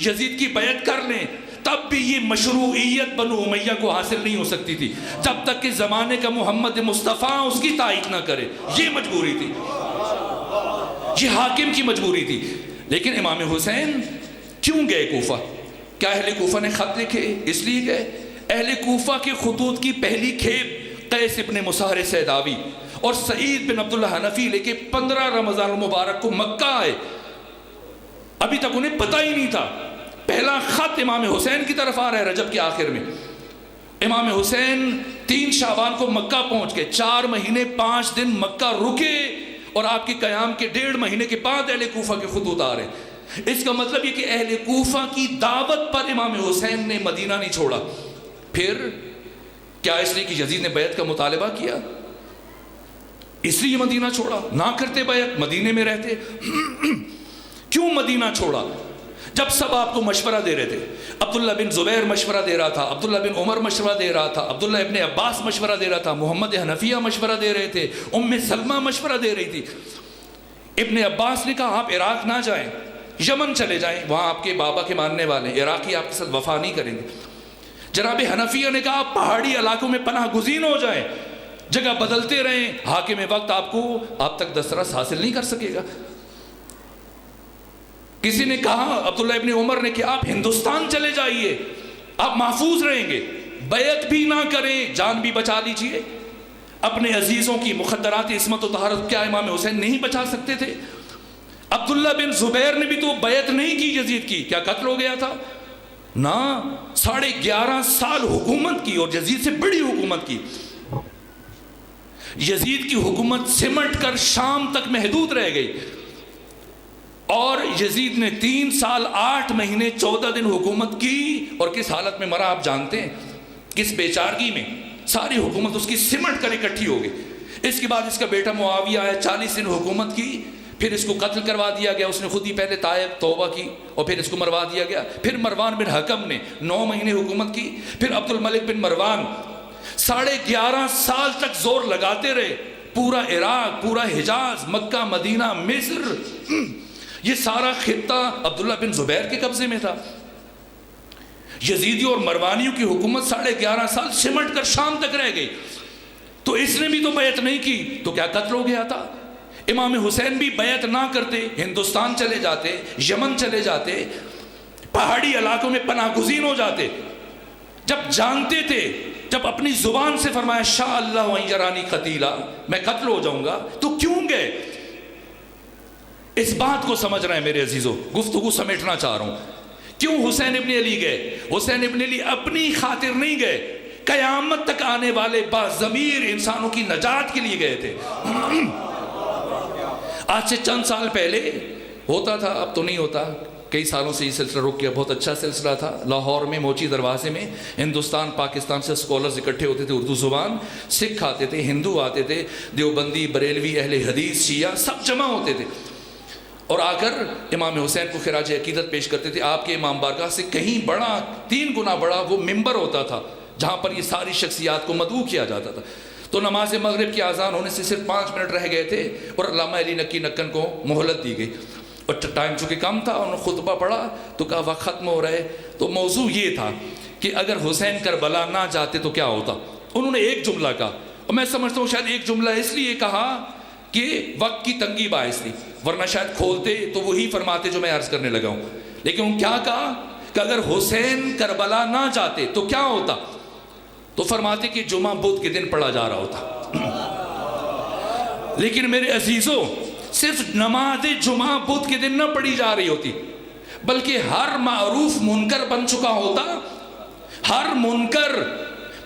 Speaker 2: یزید کی بیعت کر لیں تب بھی یہ مشروعیت بنو امیہ کو حاصل نہیں ہو سکتی تھی جب تک کہ زمانے کا محمد مصطفیٰ اس کی تائید نہ کرے. یہ مجبوری تھی, یہ حاکم کی مجبوری تھی. لیکن امام حسین کیوں گئے کوفہ؟ کیا اہل کوفہ نے خط لکھے اس لیے گئے؟ اہل کوفہ کے خطوط کی پہلی کھیپ قیس ابن مسہر سیداوی اور سعید بن عبداللہ حنفی لے کے 15 رمضان المبارک کو مکہ آئے. ابھی تک انہیں پتہ ہی نہیں تھا, پہلا خط امام حسین کی طرف آ رہا ہے رجب کے آخر میں. امام حسین 3 شعبان کو مکہ پہنچ گئے, 4 مہینے 5 دن مکہ رکے, اور آپ کے قیام کے 1.5 مہینے کے بعد اہل کوفہ کے خطوط آ رہے ہیں. اس کا مطلب یہ کہ اہل کوفہ کی دعوت پر امام حسین نے مدینہ نہیں چھوڑا. پھر کیا اس لیے کہ یزید نے بیعت کا مطالبہ کیا اس لیے مدینہ چھوڑا؟ نہ کرتے بیعت مدینے میں رہتے. کیوں مدینہ چھوڑا جب سب آپ کو مشورہ دے رہے تھے؟ عبداللہ بن زبیر مشورہ دے رہا تھا, عبداللہ بن عمر مشورہ دے رہا تھا, عبداللہ ابن عباس مشورہ دے رہا تھا, محمد حنفیہ مشورہ دے رہے تھے, سلمہ مشورہ دے رہی تھی. ابن عباس نے کہا آپ عراق نہ جائیں, یمن چلے جائیں, وہاں آپ کے بابا کے ماننے والے ہیں, عراقی آپ کے ساتھ وفا نہیں کریں گے. جناب حنفیہ نے کہا آپ پہاڑی علاقوں میں پناہ گزین ہو جائیں, جگہ بدلتے رہیں, حاکم وقت آپ تک دسترس حاصل نہیں کر سکے گا. کسی نے کہا عبداللہ ابن عمر نے کہ آپ ہندوستان چلے جائیے, آپ محفوظ رہیں گے, بیعت بھی نہ کریں, جان بھی بچا لیجئے. اپنے عزیزوں کی مخدرات عصمت و طہارت کیا امام حسین نہیں بچا سکتے تھے؟ عبداللہ بن زبیر نے بھی تو بیعت نہیں کی یزید کی, کیا قتل ہو گیا تھا؟ نہ, 11.5 سال حکومت کی, اور یزید سے بڑی حکومت کی. یزید کی حکومت سمٹ کر شام تک محدود رہ گئی, اور یزید نے 3 سال 8 مہینے 14 دن حکومت کی, اور کس حالت میں مرا آپ جانتے ہیں, کس بیچارگی میں. ساری حکومت اس کی سمٹ کر اکٹھی ہو گئی. اس کے بعد اس کا بیٹا معاویہ آیا, 40 دن حکومت کی, پھر اس کو قتل کروا دیا گیا. اس نے خود ہی پہلے طائب توبہ کی اور پھر اس کو مروا دیا گیا. پھر مروان بن حکم نے 9 مہینے حکومت کی. پھر عبد الملک بن مروان 11.5 سال تک زور لگاتے رہے. پورا عراق, پورا حجاز, مکہ, مدینہ, مصر, یہ سارا خطہ عبداللہ بن زبیر کے قبضے میں تھا. یزیدیوں اور مروانیوں کی حکومت 11.5 سال سمٹ کر شام تک رہ گئی. تو اس نے بھی تو بیعت نہیں کی, تو کیا قتل ہو گیا تھا؟ امام حسین بھی بیعت نہ کرتے, ہندوستان چلے جاتے, یمن چلے جاتے, پہاڑی علاقوں میں پناہ گزین ہو جاتے. جب جانتے تھے, جب اپنی زبان سے فرمایا شاء اللہ ان یرانی قتیلا, میں قتل ہو جاؤں گا, تو کیوں گئے؟ اس بات کو سمجھ رہے ہیں میرے عزیزوں, گفتگو سمیٹنا چاہ رہا ہوں. کیوں حسین ابن علی گئے؟ حسین ابن علی اپنی خاطر نہیں گئے, قیامت تک آنے والے باضمیر انسانوں کی نجات کے لیے گئے تھے. آج سے چند سال پہلے ہوتا تھا, اب تو نہیں ہوتا, کئی سالوں سے یہ سلسلہ رک گیا. بہت اچھا سلسلہ تھا. لاہور میں موچی دروازے میں ہندوستان پاکستان سے اسکالرز اکٹھے ہوتے تھے, اردو زبان, سکھ آتے تھے, ہندو آتے تھے, دیوبندی, بریلوی, اہل حدیث, شیعہ, سب جمع ہوتے تھے, اور آ کر امام حسین کو خراج عقیدت پیش کرتے تھے. آپ کے امام بارگاہ سے کہیں بڑا, 3 گنا بڑا وہ ممبر ہوتا تھا جہاں پر یہ ساری شخصیات کو مدعو کیا جاتا تھا. تو نماز مغرب کی اذان ہونے سے صرف 5 منٹ رہ گئے تھے, اور علامہ علی نقی نکن کو مہلت دی گئی, اور ٹائم چونکہ کم تھا, انہوں نے خطبہ پڑھا تو کہا وقت ختم ہو رہا ہے. تو موضوع یہ تھا کہ اگر حسین کربلا نہ جاتے تو کیا ہوتا. انہوں نے ایک جملہ کہا, اور میں سمجھتا ہوں شاید ایک جملہ اس لیے کہا کہ وقت کی تنگی باعث تھی, ورنہ شاید کھولتے تو وہی فرماتے جو میں عرض کرنے لگا ہوں. لیکن انہوں نے کیا کہا کہ اگر حسین کربلا نہ جاتے تو کیا ہوتا؟ تو فرماتے کہ جمعہ بدھ کے دن پڑھا جا رہا ہوتا. لیکن میرے عزیزوں صرف نماز جمعہ بدھ کے دن نہ پڑھی جا رہی ہوتی، بلکہ ہر معروف منکر بن چکا ہوتا، ہر منکر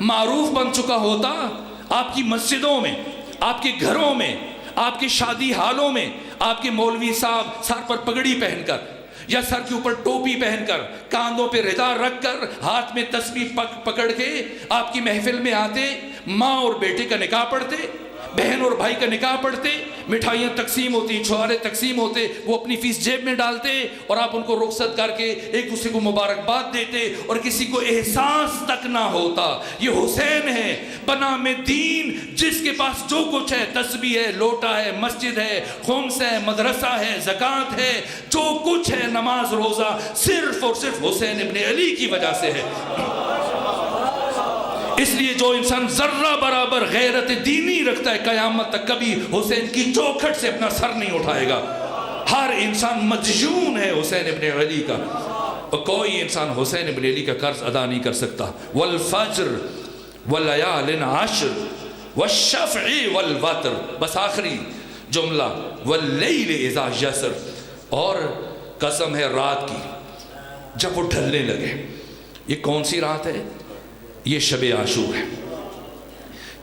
Speaker 2: معروف بن چکا ہوتا آپ کی مسجدوں میں، آپ کے گھروں میں، آپ کے شادی حالوں میں، آپ کے مولوی صاحب سر پر پگڑی پہن کر یا سر کے اوپر ٹوپی پہن کر، کاندھوں پہ ردا رکھ کر، ہاتھ میں تسبیح پکڑ کے آپ کی محفل میں آتے، ماں اور بیٹے کا نکاح پڑھتے، بہن اور بھائی کا نکاح پڑھتے، مٹھائیاں تقسیم ہوتی، چھوارے تقسیم ہوتے، وہ اپنی فیس جیب میں ڈالتے اور آپ ان کو رخصت کر کے ایک دوسرے کو مبارکباد دیتے، اور کسی کو احساس تک نہ ہوتا یہ حسین ہے بنام دین، جس کے پاس جو کچھ ہے، تسبیح ہے، لوٹا ہے، مسجد ہے، خمس ہے، مدرسہ ہے، زکوٰۃ ہے، جو کچھ ہے، نماز روزہ، صرف اور صرف حسین ابن علی کی وجہ سے ہے۔ اس لیے جو انسان ذرہ برابر غیرت دینی رکھتا ہے، قیامت تک کبھی حسین کی چوکھٹ سے اپنا سر نہیں اٹھائے گا۔ ہر انسان مدیون ہے حسین ابن علی کا، اور کوئی انسان حسین ابن علی کا قرض ادا نہیں کر سکتا۔ والفجر ولیال عشر والشفع والوتر، بس آخری جملہ، واللیل اذا یسر، اور قسم ہے رات کی جب وہ ڈھلنے لگے۔ یہ کون سی رات ہے؟ یہ شب عاشور ہے۔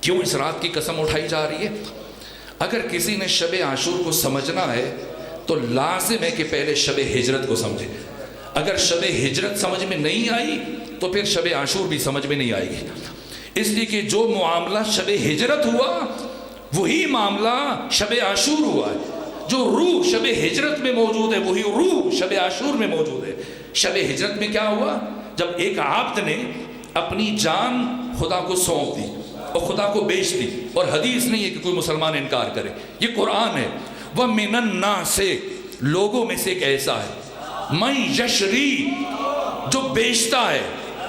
Speaker 2: کیوں اس رات کی قسم اٹھائی جا رہی ہے؟ اگر کسی نے شب عاشور کو سمجھنا ہے تو لازم ہے کہ پہلے شب ہجرت کو سمجھے۔ اگر شب ہجرت سمجھ میں نہیں آئی تو پھر شب عاشور بھی سمجھ میں نہیں آئے گی، اس لیے کہ جو معاملہ شب ہجرت ہوا وہی معاملہ شب عاشور ہوا ہے۔ جو روح شب ہجرت میں موجود ہے وہی روح شب عاشور میں موجود ہے۔ شب ہجرت میں کیا ہوا؟ جب ایک عبد نے اپنی جان خدا کو سونپ دی اور خدا کو بیچ دی، اور حدیث نہیں ہے کہ کوئی مسلمان انکار کرے، یہ قرآن ہے۔ وَمِنَ النَّاسِ، لوگوں میں سے ایک ایسا ہے، مَن یشری، جو بیچتا ہے،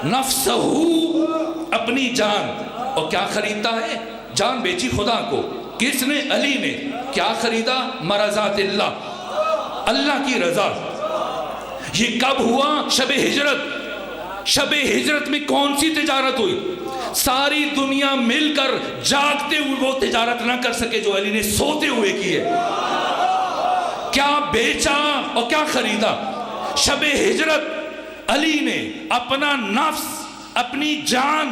Speaker 2: نفسہو، اپنی جان، اور کیا خریدتا ہے؟ جان بیچی خدا کو۔ کس نے؟ علی نے۔ کیا خریدا؟ مرضات اللہ، اللہ کی رضا۔ یہ کب ہوا؟ شب ہجرت۔ شب ہجرت میں کون سی تجارت ہوئی؟ ساری دنیا مل کر جاگتے ہوئے وہ تجارت نہ کر سکے جو علی نے سوتے ہوئے کی ہے۔ کیا بیچا اور کیا خریدا؟ شب ہجرت علی نے اپنا نفس، اپنی جان،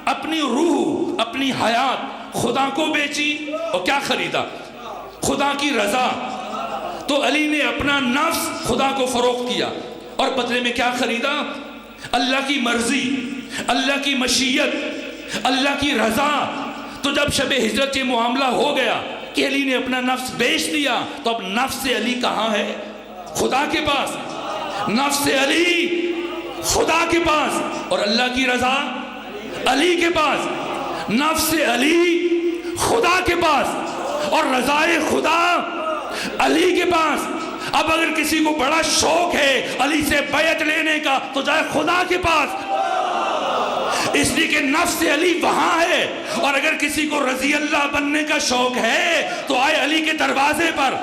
Speaker 2: اپنی روح، اپنی حیات خدا کو بیچی، اور کیا خریدا؟ خدا کی رضا۔ تو علی نے اپنا نفس خدا کو فروخت کیا، اور بدلے میں کیا خریدا؟ اللہ کی مرضی، اللہ کی مشیت، اللہ کی رضا۔ تو جب شب ہجرت یہ معاملہ ہو گیا کہ علی نے اپنا نفس بیچ دیا، تو اب نفس علی کہاں ہے؟ خدا کے پاس۔ نفس علی خدا کے پاس، اور اللہ کی رضا علی کے پاس۔ نفس علی خدا کے پاس اور رضائے خدا علی کے پاس۔ اب اگر کسی کو بڑا شوق ہے علی سے بیعت لینے کا تو جائے خدا کے پاس، اس لیے کہ نفس علی وہاں ہے۔ اور اگر کسی کو رضی اللہ بننے کا شوق ہے تو آئے علی کے دروازے پر۔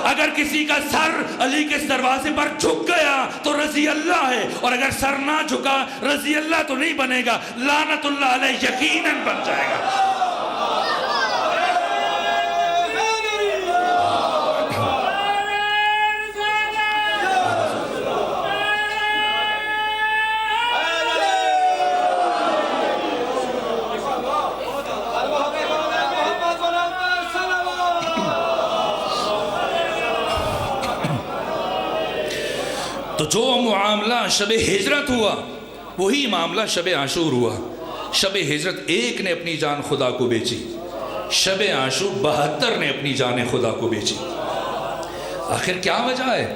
Speaker 2: اگر کسی کا سر علی کے دروازے پر جھک گیا تو رضی اللہ ہے، اور اگر سر نہ جھکا رضی اللہ تو نہیں بنے گا، لعنت اللہ علیہ یقیناً بن جائے گا۔ تو جو معاملہ شب ہجرت ہوا وہی معاملہ شب عاشور ہوا۔ شب ہجرت ایک نے اپنی جان خدا کو بیچی، شب عاشور 72 نے اپنی جان خدا کو بیچی۔ آخر کیا وجہ ہے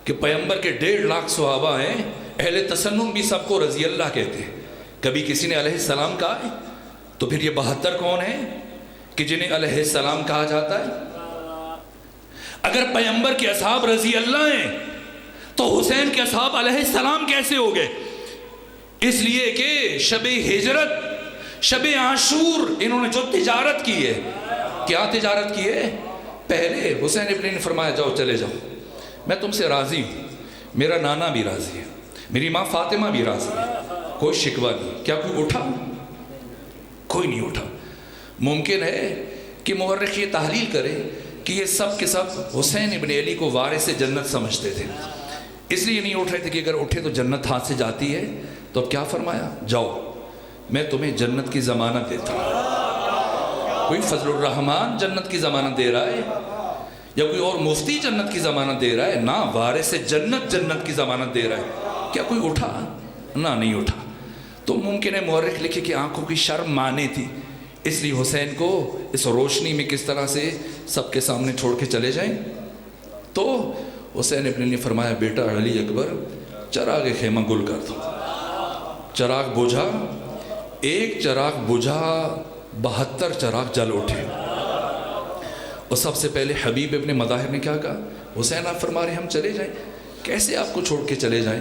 Speaker 2: کہ پیغمبر کے 1.5 لاکھ صحابہ ہیں، اہل تسنن بھی سب کو رضی اللہ کہتے ہیں، کبھی کسی نے علیہ السلام کہا ہے؟ تو پھر یہ 72 کون ہیں کہ جنہیں علیہ السلام کہا جاتا ہے؟ اگر پیغمبر کے اصحاب رضی اللہ ہیں تو حسین کے اصحاب علیہ السلام کیسے ہو گئے؟ اس لیے کہ شب ہجرت، شب عاشور انہوں نے جو تجارت کی ہے، کیا تجارت کی ہے؟ پہلے حسین ابن نے فرمایا جاؤ چلے جاؤ، میں تم سے راضی ہوں، میرا نانا بھی راضی ہے، میری ماں فاطمہ بھی راضی ہے، کوئی شکوہ نہیں۔ کیا کوئی اٹھا؟ کوئی نہیں اٹھا۔ ممکن ہے کہ مورخ یہ تحلیل کرے کہ یہ سب کے سب حسین ابن علی کو وارث جنت سمجھتے تھے، اس لیے نہیں اٹھ رہے تھے کہ اگر اٹھے تو جنت ہاتھ سے جاتی ہے. تو اب کیا فرمایا؟ جاؤ میں تمہیں جنت کی ضمانت دیتا ہوں. کوئی فضل الرحمان جنت کی ضمانت دے رہا ہے یا کوئی اور مفتی جنت کی ضمانت دے رہا ہے؟ نہ، وارث جنت کی ضمانت دے رہا ہے. کیا کوئی اٹھا؟ نہ، نہیں اٹھا. تو ممکن ہے مورخ لکھے کہ آنکھوں کی شرم مانے تھی، اس لیے حسین کو اس روشنی میں کس طرح سے سب کے سامنے چھوڑ کے چلے جائیں. تو حسین ابن علی نے فرمایا بیٹا علی اکبر چراغ خیمہ گل کر دو. چراغ بجھا، ایک چراغ بجھا 72 چراغ جل اٹھے. اور سب سے پہلے حبیب ابن مظاہر نے کیا کہا؟ حسین آپ فرما رہے ہیں ہم چلے جائیں. کیسے آپ کو چھوڑ کے چلے جائیں؟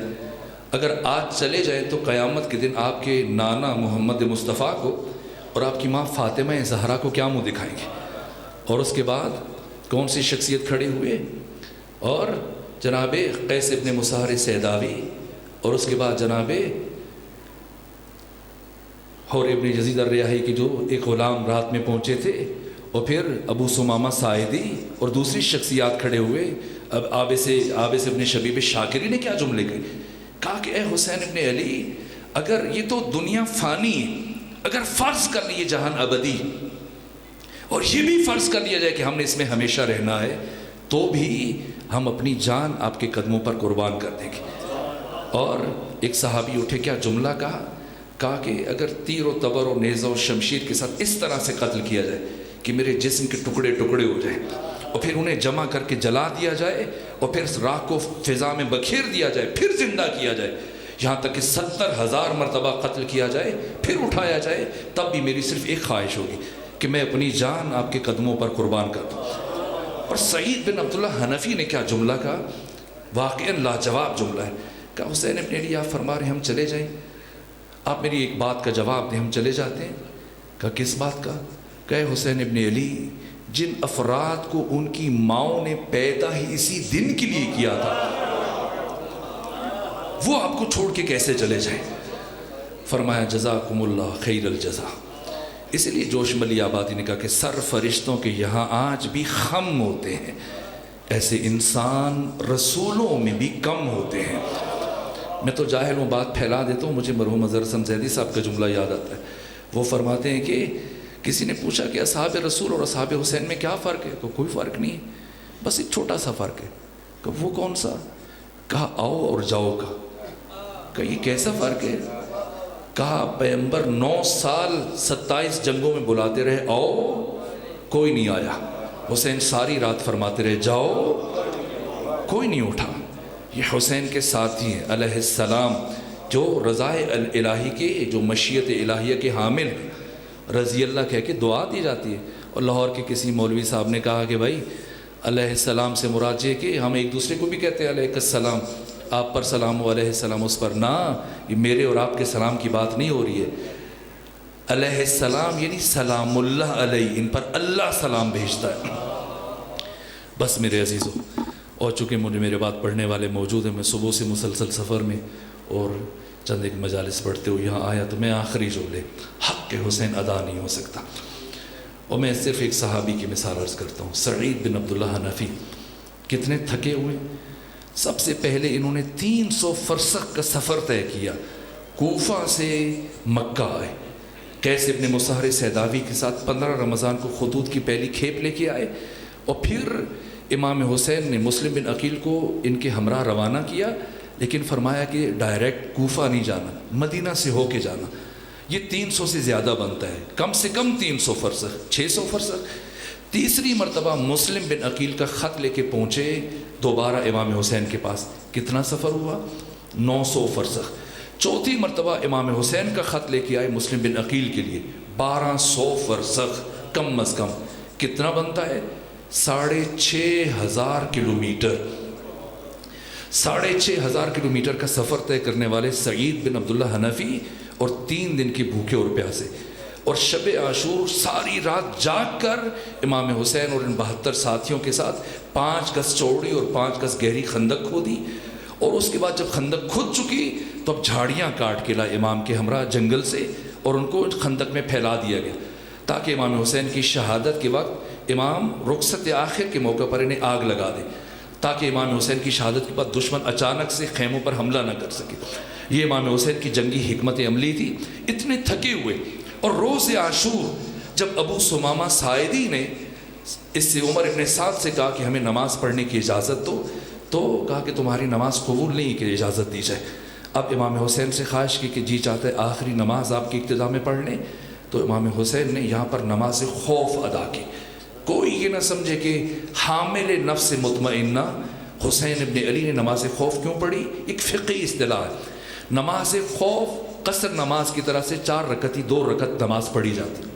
Speaker 2: اگر آج چلے جائیں تو قیامت کے دن آپ کے نانا محمد مصطفیٰ کو اور آپ کی ماں فاطمہ زہرا کو کیا منہ دکھائیں گے؟ اور اس کے بعد کون سی شخصیت کھڑے ہوئے؟ اور جناب قیس ابن مسہر سیداوی، اور اس کے بعد جناب حور ابن یزید الریاحی کی جو ایک غلام رات میں پہنچے تھے، اور پھر ابو سمامہ ساعدی اور دوسری شخصیات کھڑے ہوئے. اب عابس ابن شبیب شاکری نے کیا جملے کہے؟ کہا کہ اے حسین ابن علی اگر یہ تو دنیا فانی ہے، اگر فرض کر لیے جہان ابدی اور یہ بھی فرض کر لیا جائے کہ ہم نے اس میں ہمیشہ رہنا ہے، تو بھی ہم اپنی جان آپ کے قدموں پر قربان کر دیں گے. اور ایک صحابی اٹھے، کیا جملہ کہا کہ اگر تیر و تبر و نیزہ و شمشیر کے ساتھ اس طرح سے قتل کیا جائے کہ میرے جسم کے ٹکڑے ٹکڑے ہو جائیں اور پھر انہیں جمع کر کے جلا دیا جائے اور پھر راکھ کو فضا میں بکھیر دیا جائے، پھر زندہ کیا جائے، یہاں تک کہ 70,000 مرتبہ قتل کیا جائے، پھر اٹھایا جائے، تب بھی میری صرف ایک خواہش ہوگی کہ میں اپنی جان آپ کے قدموں پر قربان کر دوں. اور سعید بن عبداللہ حنفی نے کیا جملہ کہا؟ واقعاً لاجواب جملہ ہے. کہا حسین ابن علی آپ فرما رہے ہیں ہم چلے جائیں، آپ میری ایک بات کا جواب دیں، ہم چلے جاتے ہیں. کہا کس بات کا؟ کہ حسین ابن علی جن افراد کو ان کی ماؤں نے پیدا ہی اسی دن کے لیے کیا تھا وہ آپ کو چھوڑ کے کیسے چلے جائیں؟ فرمایا جزاکم اللہ خیر الجزا. اس لیے جوش ملی آبادی نے کہا کہ سر فرشتوں کے یہاں آج بھی خم ہوتے ہیں، ایسے انسان رسولوں میں بھی کم ہوتے ہیں. میں تو جاہل ہوں، بات پھیلا دیتا ہوں. مجھے مرحوم اظہر حسن زیدی صاحب کا جملہ یاد آتا ہے. وہ فرماتے ہیں کہ کسی نے پوچھا کہ اصحاب رسول اور اصحاب حسین میں کیا فرق ہے؟ کہ کوئی فرق نہیں ہے، بس ایک چھوٹا سا فرق ہے. کہ وہ کون سا؟ کہا آؤ اور جاؤ کا. کہ یہ کیسا فرق ہے؟ کہا پیغمبر 9 سال 27 جنگوں میں بلاتے رہے آؤ، کوئی نہیں آیا. حسین ساری رات فرماتے رہے جاؤ، کوئی نہیں اٹھا. یہ حسین کے ساتھی ہیں علیہ السلام، جو رضائے الہی کے، جو مشیت الہیہ کے حامل ہیں. رضی اللہ کہہ کے دعا دی جاتی ہے. اور لاہور کے کسی مولوی صاحب نے کہا کہ بھائی علیہ السلام سے مراد یہ کہ ہم ایک دوسرے کو بھی کہتے ہیں علیہ السلام، آپ پر سلام و علیہ السلام اس پر. نہ، یہ میرے اور آپ کے سلام کی بات نہیں ہو رہی ہے. علیہ السلام یعنی سلام اللہ علیہ، ان پر اللہ سلام بھیجتا ہے. بس میرے عزیزو، اور چونکہ مجھے میرے بات پڑھنے والے موجود ہیں، میں صبح سے مسلسل سفر میں اور چند ایک مجالس پڑھتے ہوئے یہاں آیا تو میں آخری جملے حق کے حسین ادا نہیں ہو سکتا. اور میں صرف ایک صحابی کی مثال عرض کرتا ہوں، سعید بن عبداللہ حنفی. کتنے تھکے ہوئے. سب سے پہلے انہوں نے 300 فرسخ کا سفر طے کیا، کوفہ سے مکہ آئے. قیس ابن مسہر سیداوی کے ساتھ 15 رمضان کو خطوط کی پہلی کھیپ لے کے آئے. اور پھر امام حسین نے مسلم بن عقیل کو ان کے ہمراہ روانہ کیا، لیکن فرمایا کہ ڈائریکٹ کوفہ نہیں جانا، مدینہ سے ہو کے جانا. یہ 300 سے زیادہ بنتا ہے، کم سے کم 300 فرسخ، 600 فرسخ. تیسری مرتبہ مسلم بن عقیل کا خط لے کے پہنچے دوبارہ امام حسین کے پاس. کتنا سفر ہوا؟ 900 فرسخ. چوتھی مرتبہ امام حسین کا خط لے کے آئے مسلم بن عقیل کے لیے، 1200 فرسخ کم از کم. کتنا بنتا ہے؟ 6500 کلومیٹر. 6500 کلومیٹر کا سفر طے کرنے والے سعید بن عبداللہ حنفی، اور 3 دن کے بھوکے اور پیاسے. اور شب عاشور ساری رات جاگ کر امام حسین اور ان 72 ساتھیوں کے ساتھ 5 گز چوڑی اور 5 گز گہری خندق کھودی. اور اس کے بعد جب خندق کھود چکی تو اب جھاڑیاں کاٹ کے لائے امام کے ہمراہ جنگل سے، اور ان کو خندق میں پھیلا دیا گیا. تاکہ امام حسین کی شہادت کے وقت امام رخصت آخر کے موقع پر انہیں آگ لگا دے، تاکہ امام حسین کی شہادت کے بعد دشمن اچانک سے خیموں پر حملہ نہ کر سکے۔ یہ امام حسین کی جنگی حکمت عملی تھی۔ اتنے تھکے ہوئے، اور روز عاشور جب ابو ثمامہ ساعدی نے اس سے عمر ابن سعد سے کہا کہ ہمیں نماز پڑھنے کی اجازت دو، تو کہا کہ تمہاری نماز قبول نہیں کہ اجازت دی جائے۔ اب امام حسین سے خواہش کی کہ جی چاہتا ہے آخری نماز آپ کی ابتدا میں پڑھ لیں، تو امام حسین نے یہاں پر نماز خوف ادا کی۔ کوئی یہ نہ سمجھے کہ حامل نفس مطمئنہ حسین ابن علی نے نماز خوف کیوں پڑھی، ایک فقہی اصطلاح ہے۔ نماز خوف قصر نماز کی طرح سے 4 رکعتی 2 رکعت نماز پڑھی جاتی ہے،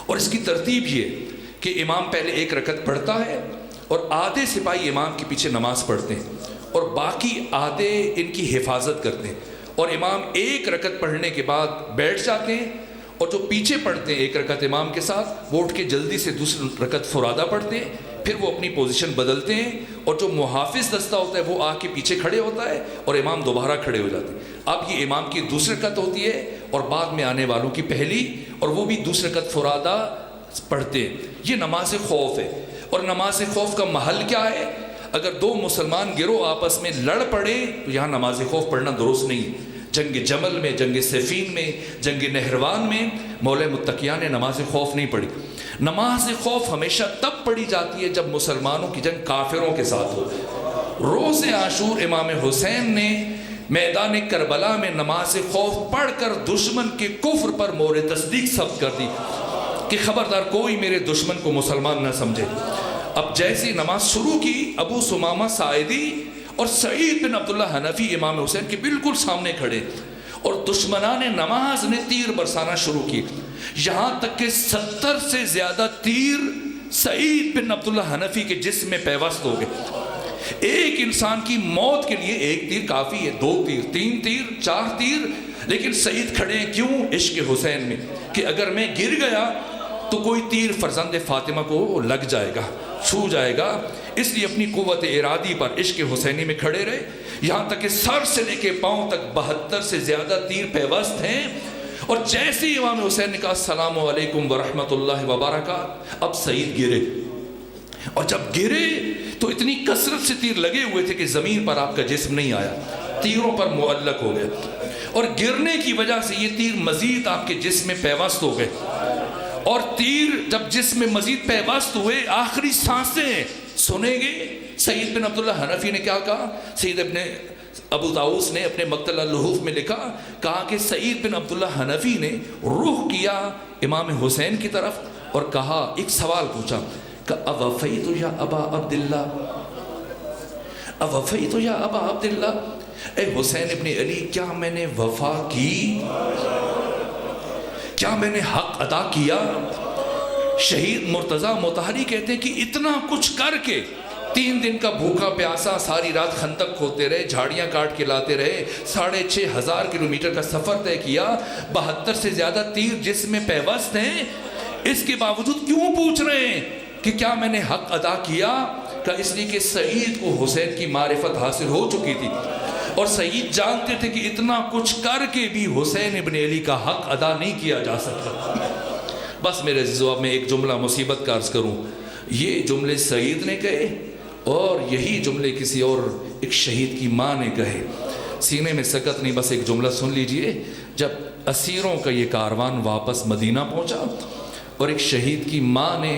Speaker 2: اور اس کی ترتیب یہ کہ امام پہلے 1 رکعت پڑھتا ہے اور آدھے سپاہی امام کے پیچھے نماز پڑھتے ہیں اور باقی آدھے ان کی حفاظت کرتے ہیں، اور امام 1 رکعت پڑھنے کے بعد بیٹھ جاتے ہیں، اور جو پیچھے پڑھتے ہیں 1 رکعت امام کے ساتھ وہ اٹھ کے جلدی سے دوسری رکعت فرادہ پڑھتے ہیں، پھر وہ اپنی پوزیشن بدلتے ہیں، اور جو محافظ دستہ ہوتا ہے وہ آ کے پیچھے کھڑے ہوتا ہے اور امام دوبارہ کھڑے ہو جاتے ہیں۔ اب یہ امام کی دوسری رکعت ہوتی ہے اور بعد میں آنے والوں کی پہلی، اور وہ بھی دوسری رکعت فرادہ پڑھتے ہیں۔ یہ نماز خوف ہے۔ اور نماز خوف کا محل کیا ہے؟ اگر 2 مسلمان گروہ آپس میں لڑ پڑے تو یہاں نماز خوف پڑھنا درست نہیں۔ جنگ جمل میں، جنگ صفین میں، جنگ نہروان میں مولا متقیان نے نماز خوف نہیں پڑھی۔ نماز خوف ہمیشہ تب پڑھی جاتی ہے جب مسلمانوں کی جنگ کافروں کے ساتھ ہو۔ روز عاشور امام حسین نے میدان کربلا میں نماز خوف پڑھ کر دشمن کے کفر پر مہر تصدیق ثبت کر دی کہ خبردار کوئی میرے دشمن کو مسلمان نہ سمجھے۔ اب جیسی نماز شروع کی، ابو ثمامہ ساعدی اور سعید بن عبداللہ حنفی امام حسین کے بالکل سامنے کھڑے، اور دشمنان نماز نے تیر برسانا شروع کی، یہاں تک کہ 70 سے زیادہ تیر سعید بن عبداللہ حنفی کے جسم میں پیوست ہو گئے۔ ایک انسان کی موت کے لیے 1 تیر کافی ہے، 2 تیر، 3 تیر، 4 تیر، لیکن سعید کھڑے ہیں کیوں؟ عشق حسین میں، کہ اگر میں گر گیا تو کوئی تیر فرزند فاطمہ کو لگ جائے گا، چھو جائے گا، اس لیے اپنی قوت ارادی پر عشق حسینی میں کھڑے رہے، یہاں تک کہ سر سے لے کے پاؤں تک 72 سے زیادہ تیر پیوست ہیں۔ اور جیسے ہی امام حسین نے کہا السلام علیکم ورحمۃ اللہ وبرکاتہ، اب سعید گرے، اور جب گرے تو اتنی کثرت سے تیر لگے ہوئے تھے کہ زمین پر آپ کا جسم نہیں آیا، تیروں پر معلق ہو گئے، اور گرنے کی وجہ سے یہ تیر مزید آپ کے جسم میں پیوست ہو گئے، اور تیر جب جسم میں مزید پیوست ہوئے، آخری سانسیں سنیں گے۔ سعید بن عبداللہ حنفی نے کیا کہا؟ سید ابن ابو طاؤس نے اپنے مقتل اللحوف میں کہا کہ سعید بن عبداللہ حنفی نے رخ کیا امام حسین کی طرف اور کہا، ایک سوال پوچھا کہ اوفیت یا ابا عبداللہ، اوفیت یا ابا عبداللہ، اے حسین ابن علی کیا میں نے وفا کی؟ کیا میں نے حق ادا کیا؟ شہید مرتضیٰ مطہری کہتے ہیں کہ اتنا کچھ کر کے 3 دن کا بھوکا پیاسا، ساری رات خندق کھودتے رہے، جھاڑیاں کاٹ کے لاتے رہے، 6500 کلومیٹر کا سفر طے کیا، 72 سے زیادہ تیر جسم میں پیوست ہیں، اس کے باوجود کیوں پوچھ رہے ہیں کہ کیا میں نے حق ادا کیا؟ کہ اس لیے کہ سعید کو حسین کی معرفت حاصل ہو چکی تھی، اور سعید جانتے تھے کہ اتنا کچھ کر کے بھی حسین ابن علی کا حق ادا نہیں کیا جا سکتا۔ بس میرے عزیزو، اب میں ایک جملہ مصیبت کا عرض کروں، یہ جملے سعید نے کہے اور یہی جملے کسی اور ایک شہید کی ماں نے کہے، سینے میں سکت نہیں۔ بس ایک جملہ سن لیجئے، جب اسیروں کا یہ کاروان واپس مدینہ پہنچا اور ایک شہید کی ماں نے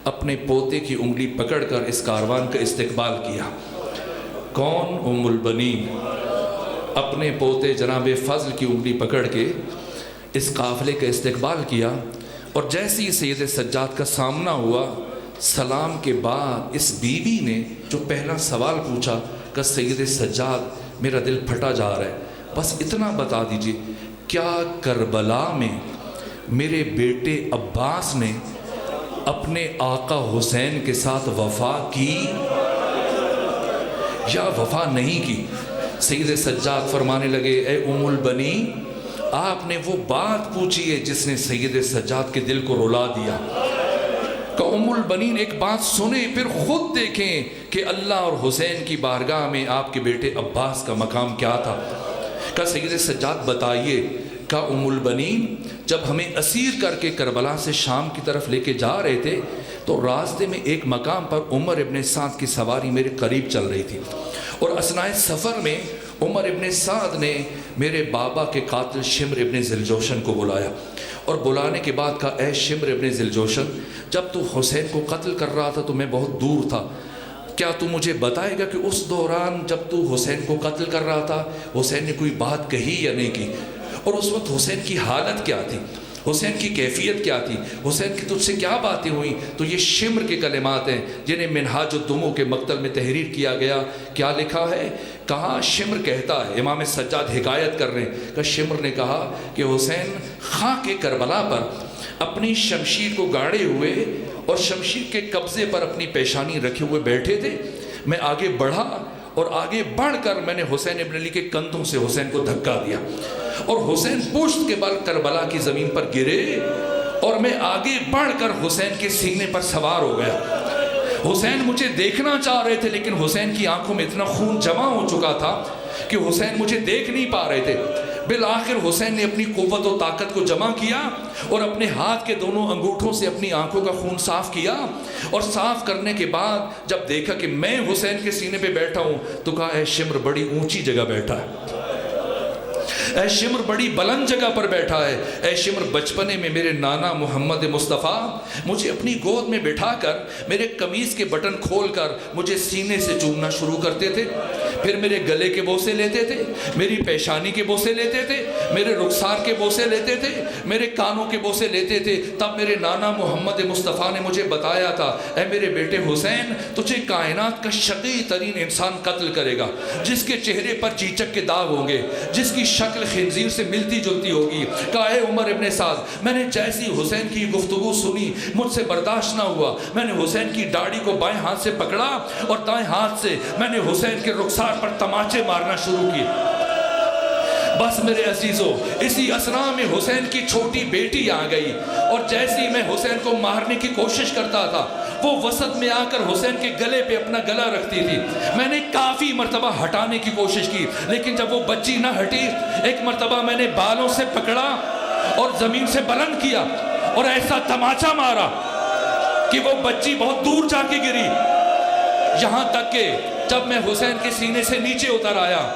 Speaker 2: اپنے پوتے کی انگلی پکڑ کر اس کاروان کا استقبال کیا، کون؟ ام البنین، اپنے پوتے جناب فضل کی انگلی پکڑ کے اس قافلے کا استقبال کیا، اور جیسے ہی سید سجاد کا سامنا ہوا، سلام کے بعد اس بی بی نے جو پہلا سوال پوچھا کہ سید سجاد میرا دل پھٹا جا رہا ہے، بس اتنا بتا دیجئے کیا کربلا میں میرے بیٹے عباس نے اپنے آقا حسین کے ساتھ وفا کی یا وفا نہیں کی؟ سید سجاد فرمانے لگے، اے ام البنی، آپ نے وہ بات پوچھی ہے جس نے سید سجاد کے دل کو رلا دیا۔ کہ ام البنین ایک بات سنیں، پھر خود دیکھیں کہ اللہ اور حسین کی بارگاہ میں آپ کے بیٹے عباس کا مقام کیا تھا۔ کہ سید سجاد بتائیے کا ام البنین جب ہمیں اسیر کر کے کربلا سے شام کی طرف لے کے جا رہے تھے تو راستے میں ایک مقام پر عمر ابن سعد کی سواری میرے قریب چل رہی تھی، اور اثناء سفر میں عمر ابن سعد نے میرے بابا کے قاتل شمر ابن ذیلجوشن کو بلایا، اور بلانے کے بعد کہا اے شمر ابن ذیلجوشن، جب تو حسین کو قتل کر رہا تھا تو میں بہت دور تھا، کیا تو مجھے بتائے گا کہ اس دوران جب تو حسین کو قتل کر رہا تھا حسین نے کوئی بات کہی یا نہیں کی، اور اس وقت حسین کی حالت کیا تھی، حسین کی کیفیت کیا تھی، حسین کی تجھ سے کیا باتیں ہوئیں؟ تو یہ شمر کے کلمات ہیں جنہیں منہاج الدموع کے مقتل میں تحریر کیا گیا۔ کیا لکھا ہے؟ کہاں شمر کہتا ہے، امام سجاد حکایت کر رہے ہیں کہ شمر نے کہا کہ حسین خاک کربلا پر اپنی شمشیر کو گاڑے ہوئے اور شمشیر کے قبضے پر اپنی پیشانی رکھے ہوئے بیٹھے تھے، میں آگے بڑھا اور آگے بڑھ کر میں نے حسین ابن علی کے کندھوں سے حسین کو دھکا دیا، اور حسین پشت کے بل کربلا کی زمین پر گرے، اور میں آگے بڑھ کر حسین کے سینے پر سوار ہو گیا۔ حسین مجھے دیکھنا چاہ رہے تھے لیکن حسین کی آنکھوں میں اتنا خون جمع ہو چکا تھا کہ حسین مجھے دیکھ نہیں پا رہے تھے۔ بالآخر حسین نے اپنی قوت و طاقت کو جمع کیا اور اپنے ہاتھ کے دونوں انگوٹھوں سے اپنی آنکھوں کا خون صاف کیا، اور صاف کرنے کے بعد جب دیکھا کہ میں حسین کے سینے پہ بیٹھا ہوں تو کہا اے شمر بڑی اونچی جگہ بیٹھا ہے، اے شمر بڑی بلند جگہ پر بیٹھا ہے۔ اے شمر بچپنے میں میرے نانا محمد مصطفیٰ مجھے اپنی گود میں بٹھا کر میرے قمیض کے بٹن کھول کر مجھے سینے سے چومنا شروع کرتے تھے، پھر میرے گلے کے بوسے لیتے تھے، میری پیشانی کے بوسے لیتے تھے، میرے رخسار کے بوسے لیتے تھے، میرے کانوں کے بوسے لیتے تھے۔ تب میرے نانا محمد مصطفیٰ نے مجھے بتایا تھا اے میرے بیٹے حسین، تجھے کائنات کا شقی ترین انسان قتل کرے گا، جس کے چہرے پر چیچک کے داغ ہوں گے، جس کی شکل خنزیر سے ملتی جلتی ہوگی۔ کہا اے عمر ابن سعد، میں نے جیسی حسین کی گفتگو سنی مجھ سے برداشت نہ ہوا، میں نے حسین کی داڑھی کو بائیں ہاتھ سے پکڑا اور دائیں ہاتھ سے میں نے حسین کے رخسار پر تماچے مارنا شروع کی۔ بس میرے عزیزو، اسی اسرا میں حسین کی چھوٹی بیٹی آ گئی، اور جیسی میں حسین کو مارنے کی کوشش کرتا تھا وہ وسط میں آ کر حسین کے گلے پہ اپنا گلا رکھتی تھی۔ میں نے کافی مرتبہ ہٹانے کی کوشش کی لیکن جب وہ بچی نہ ہٹی، ایک مرتبہ میں نے بالوں سے پکڑا اور زمین سے بلند کیا اور ایسا تماچا مارا کہ وہ بچی بہت دور جا کے گری، یہاں تک کہ جب میں حسین کے سینے سے نیچے اتر آیا،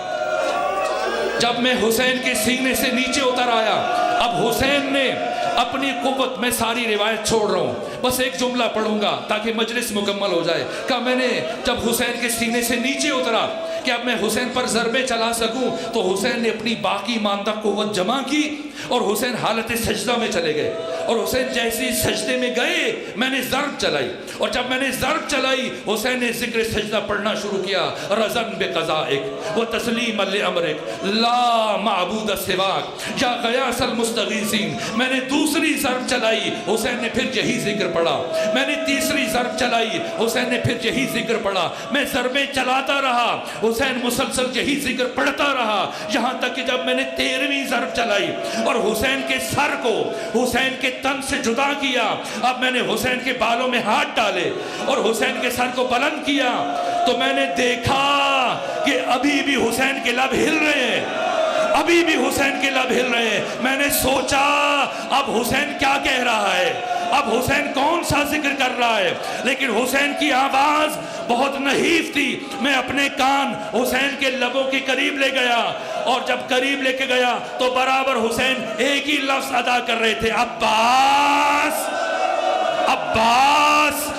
Speaker 2: جب میں حسین کے سینے سے نیچے اتر آیا، اب حسین نے اپنی قوت، میں ساری روایت چھوڑ رہا ہوں، بس ایک جملہ پڑھوں گا تاکہ مجلس مکمل ہو جائے۔ کہ میں نے جب حسین کے سینے سے نیچے اترا کہ اب میں حسین پر ضربے چلا سکوں تو حسین نے اپنی باقی ماندہ قوت جمع کی اور حسین حالت سجدہ میں چلے گئے، اور حسین جیسی سجدے میں گئے میں نے ضرب چلائی، اور جب میں نے ضرب چلائی حسین نے ذکر سجدہ پڑھنا شروع کیا، رضن بقضائک و تسلیم لامرک لا معبود سواک یا غیاث المستغیثین۔ میں نے دوسری ضرب چلائی، حسین نے پھر یہی ذکر پڑھا، میں نے تیسری ضرب چلائی، حسین نے پھر یہی ذکر پڑھا، میں ضربیں چلاتا رہا، حسین مسلسل یہی ذکر پڑھتا رہا، یہاں تک کہ جب میں نے 13ویں ضرب چلائی اور حسین کے سر کو حسین کے تن سے جدا کیا، اب میں نے حسین کے بالوں میں ہاتھ ڈالے اور حسین کے سر کو بلند کیا تو میں نے دیکھا کہ ابھی بھی حسین کے لب ہل رہے ہیں، ابھی بھی حسین کے لب ہل رہے ہیں۔ میں نے سوچا اب حسین کیا کہہ رہا ہے، اب حسین کون سا ذکر کر رہا ہے، لیکن حسین کی آواز بہت نحیف تھی۔ میں اپنے کان حسین کے لبوں کے قریب لے گیا، اور جب قریب لے کے گیا تو برابر حسین ایک ہی لفظ ادا کر رہے تھے، عباس عباس